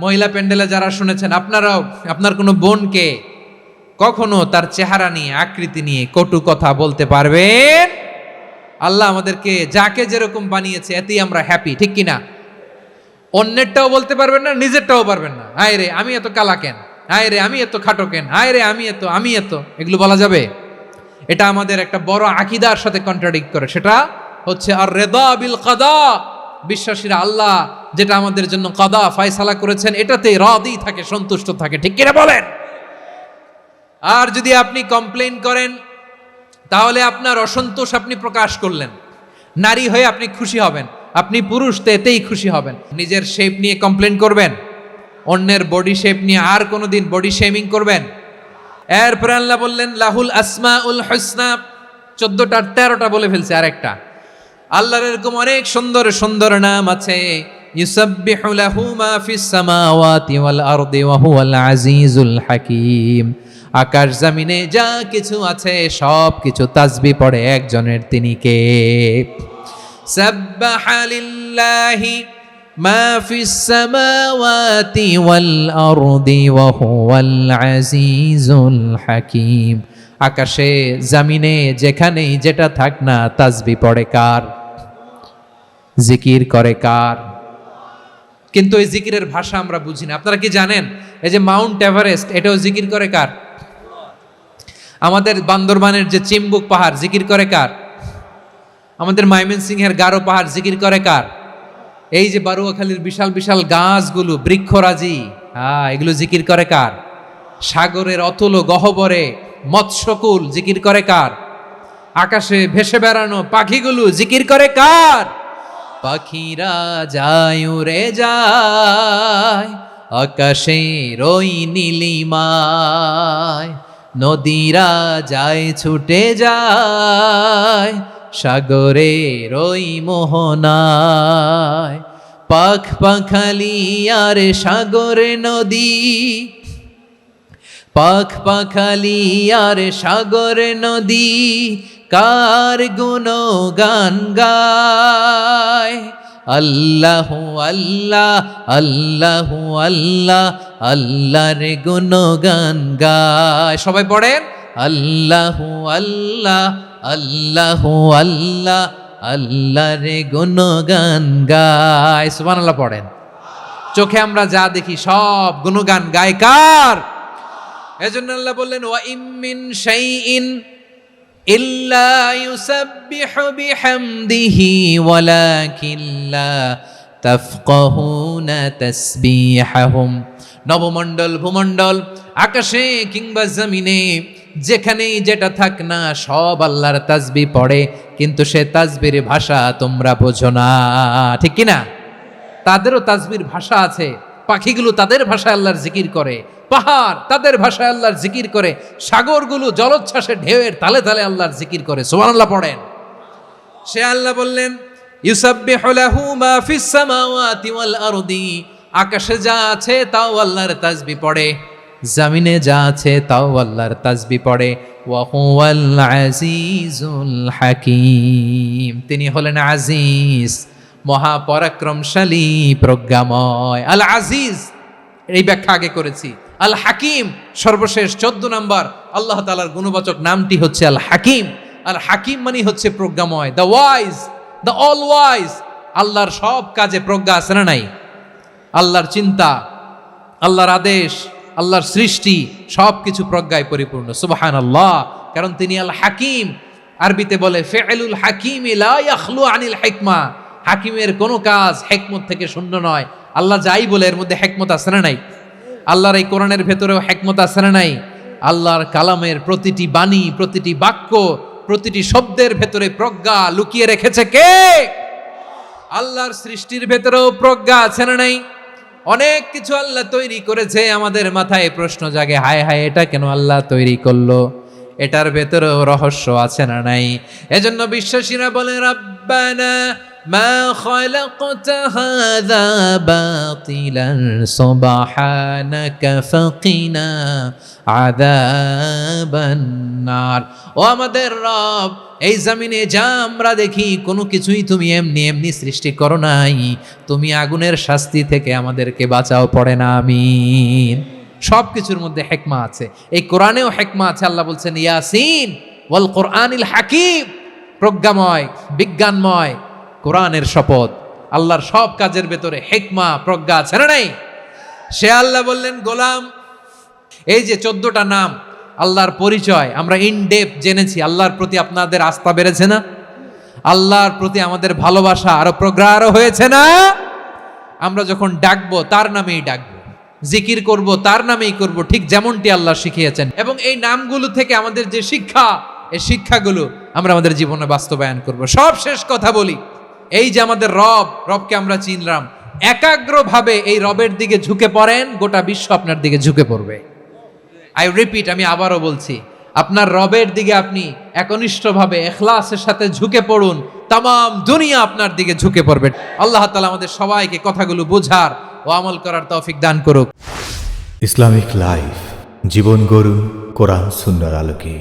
Speaker 1: মহিলা প্যান্ডেলে যারা শুনেছেন, আপনারাও আপনার কোনো বোনকে কখনো তার চেহারা নিয়ে, আকৃতি নিয়ে কটু কথা বলতে পারবেন? আল্লাহ আমাদেরকে যাকে যেরকম বানিয়েছে এতেই আমরা হ্যাপি, ঠিক কিনা? অন্যেরটাও বলতে পারবেন না, নিজেরটাও পারবেন না। হায় রে আমি এত কালা কেন, হায় রে আমি এত খাটো কেন, হায় রে আমি এত, এগুলো বলা যাবে? এটা আমাদের একটা বড় আকীদার সাথে কন্ট্রাডিক্ট করে। সেটা হচ্ছে আর রিদা বিল কাদা, বিশ্বাসীরা আল্লাহ যেটা আমাদের জন্য কাদা ফয়সালা করেছেন এটাতে রাদি থাকে, সন্তুষ্ট থাকে, ঠিক কিনা বলেন? আর যদি আপনি কমপ্লেইন করেন তাহলে আপনার অসন্তোষ আপনি প্রকাশ করলেন। নারী হয়ে আপনি খুশি হবেন, আপনি পুরুষ তো এতেই খুশি হবেন। নিজের শেপ নিয়ে কমপ্লেইন করবেন, অন্যের বডি শেপ নিয়ে আর কোনোদিন বডি শেমিং করবেন? এরপরে আল্লাহ বললেন লাহুল আসমাউল হুসনা, 14টা 13টা বলে ফেলছে, আরেকটা। আল্লাহর এরকম অনেক সুন্দর সুন্দর নাম আছে। ইউসাব্বিহু লাহু মা ফিস সামাওয়াতি ওয়াল আরদি ওয়া হুয়াল আজিজুল হাকীম। আকাশ জমিনে যা কিছু আছে সব কিছু তাসবিহ পড়ে একজনের, তিনি কে? সাব্বাহা লিল্লাহি মা ফিস সামাওয়াতি ওয়াল আরদি ওয়া হুয়াল আজিজুল হাকীম। আকাশে জমিনে যেখানেই যেটা থাক না, তাসবিহ পড়ে কার? জিকির করে কার? কিন্তু এই জিকিরের ভাষা আমরা বুঝি না। আপনারা কি জানেন এই যে মাউন্ট এভারেস্ট, এটাও জিকির করে কার? আমাদের বান্দরবানের যে চিম্বুক পাহাড় জিকির করে কার? আমাদের ময়মনসিংহের গারো পাহাড় জিকির করে কার? এই যে বারুয়াখালীর বিশাল বিশাল গাছগুলো, বৃক্ষরাজি, এগুলো জিকির করে কার? সাগরের অতল গহ্বরে মৎস্যকুল জিকির করে কার? আকাশে ভেসে বেড়ানো পাখিগুলো জিকির করে কার? পাখিরা যায় উড়ে যায় আকাশের ওই নীলিমায়, নদীরা যায় ছুটে যায় সাগরের ওই মোহনায়। পাখ পাখালি আর সাগরে নদী, পাখ পাখালি আর সাগরে নদী, কার গুণগান গায়। আল্লাহু আল্লাহ, আল্লাহু আল্লাহ, আল্লাহর গুণগান গায়। সবাই পড়েন আল্লাহু আল্লাহ আল্লাহু আল্লাহ আল্লাহর গুণগান গায়। সুবহানাল্লাহ পড়েন। চোখে আমরা যা দেখি সব গুণগান গায় কার? এজন্য আল্লাহ বললেন ওয়া ইম মিন শাইইন ইল্লা ইউসাব্বিহু বিহামদিহি ওয়ালাকিন লা তাফকাহুনা তাসবিহাহুম। নবমণ্ডল ভূমণ্ডল আকাশে কিংবা জমিনে যেখানেই যেটা থাক না সব আল্লাহর তাসবিহ পড়ে, কিন্তু সে তাসবির ভাষা তোমরা বোঝো না, ঠিক কি না? তাদেরও তাসবির ভাষা আছে। পাখিগুলো তাদের ভাষায় আল্লাহর জিকির করে, পাহাড় তাদের ভাষায় আল্লাহর জিকির করে, সাগরগুলো জলোচ্ছ্বাসে ঢেউয়ের তালে তালে আল্লাহর জিকির করে। সুবহানাল্লাহ পড়েন। সে আল্লাহ বললেন ইউসাব্বিহু লাহু মা ফিস সামাওয়াতি ওয়াল আরদি, আকাশে যা আছে তাও আল্লাহর তাসবিহ পড়ে, জমিনে যা আছে তাও আল্লাহর তাসবিহ পড়ে। ওয়া হুয়াল আজিজুল হাকীম, তিনি হলেন আজিজ, মহাপরাক্রমশালী, প্রজ্ঞাময়। আল আজিজ এই ব্যাখ্যা আগে করেছি। আল হাকিম সর্বশেষ 14 নম্বর আল্লাহ তাআলার গুণবাচক নামটি হচ্ছে আল হাকিম। আল হাকিম মানে হচ্ছে প্রজ্ঞাময়, the wise, the all wise. আল্লাহর সব কাজে প্রজ্ঞা আছে না নাই? আল্লাহর চিন্তা, আল্লাহর আদেশ, আল্লাহর সৃষ্টি সব কিছু প্রজ্ঞায় পরিপূর্ণ। সুবহানাল্লাহ, কারণ তিনি আল হাকিম। আরবিতে বলে ফি'লুল হাকিমি লা ইয়াখলু আনিল হিকমা, হাকিমের কোনো কাজ হিকমত থেকে শূন্য নয়। আল্লাহ যাই বলে এর মধ্যে হিকমত আছে না নাই? আল্লাহর এই কোরআনের ভেতরেও হিকমত আছে না নাই? আল্লাহর কালামের প্রতিটি বাণী, প্রতিটি বাক্য, প্রতিটি শব্দের ভেতরে প্রজ্ঞা লুকিয়ে রেখেছে কে? আল্লাহর সৃষ্টির ভেতরেও প্রজ্ঞা আছে না নাই? অনেক কিছু আল্লাহ তৈরি করেছে, আমাদের মাথায় প্রশ্ন জাগে, হায় হায় এটা কেন আল্লাহ তৈরি করলো? এটার ভেতরেও রহস্য আছে না নাই? এজন্য বিশ্বাসীরা বলে রাব্বানা মা খালাকতা হাযা বাতিলান সুবহানাকা ফাকিনা আযাবান নার। ও আমাদের রব, এই জমিনে যা আমরা দেখি কোনো কিছুই তুমি এমনি এমনি সৃষ্টি করো নাই, তুমি আগুনের শাস্তি থেকে আমাদেরকে বাঁচাও, পড়ে না আমিন। সব কিছুর মধ্যে হিকমা আছে, এই কোরআনেও হিকমা আছে। আল্লাহ বলছেন ইয়াসিন ওয়াল কোরআনিল হাকিম, প্রজ্ঞাময়, বিজ্ঞানময় কোরআনের শপথ। আল্লাহর সব কাজের ভেতরে হিকমা, প্রজ্ঞা আছে না নাই? সে আল্লাহ বললেন গোলাম, এই যে 14টা নাম আল্লাহর পরিচয় আমরা ইন ডেপথ জেনেছি। আল্লাহর প্রতি আপনাদের আস্থা বেড়েছে না? আল্লাহর প্রতি আমাদের ভালোবাসা আরো প্রগাঢ় হয়েছে না? আমরা যখন ডাকবো তার নামেই ডাকবো, জিকির করব তার নামেই করব, ঠিক যেমনটি আল্লাহ শিখিয়েছেন। এবং এই নামগুলো থেকে আমাদের যে শিক্ষা, এই শিক্ষাগুলো আমরা আমাদের জীবনে বাস্তবায়ন করব। সব শেষ কথা বলি, এই যে আমাদের রবকে আমরা চিনলাম, একাগ্রভাবে এই রবের দিকে ঝুঁকে পড়েন, গোটা বিশ্ব আপনার দিকে ঝুঁকে পড়বে। আই রিপিট, আমি আবারও বলছি, আপনার রবের দিকে আপনি একনিষ্ঠভাবে ইখলাসের সাথে ঝুঁকে পড়ুন, তামাম দুনিয়া আপনার দিকে ঝুঁকে পড়বে। আল্লাহ তাআলা আমাদের সবাইকে কথাগুলো বোঝার ও আমল করার তৌফিক দান করুক।
Speaker 2: ইসলামিক লাইফ, জীবন গড়ুন কোরআন সুন্নাহর আলোকে।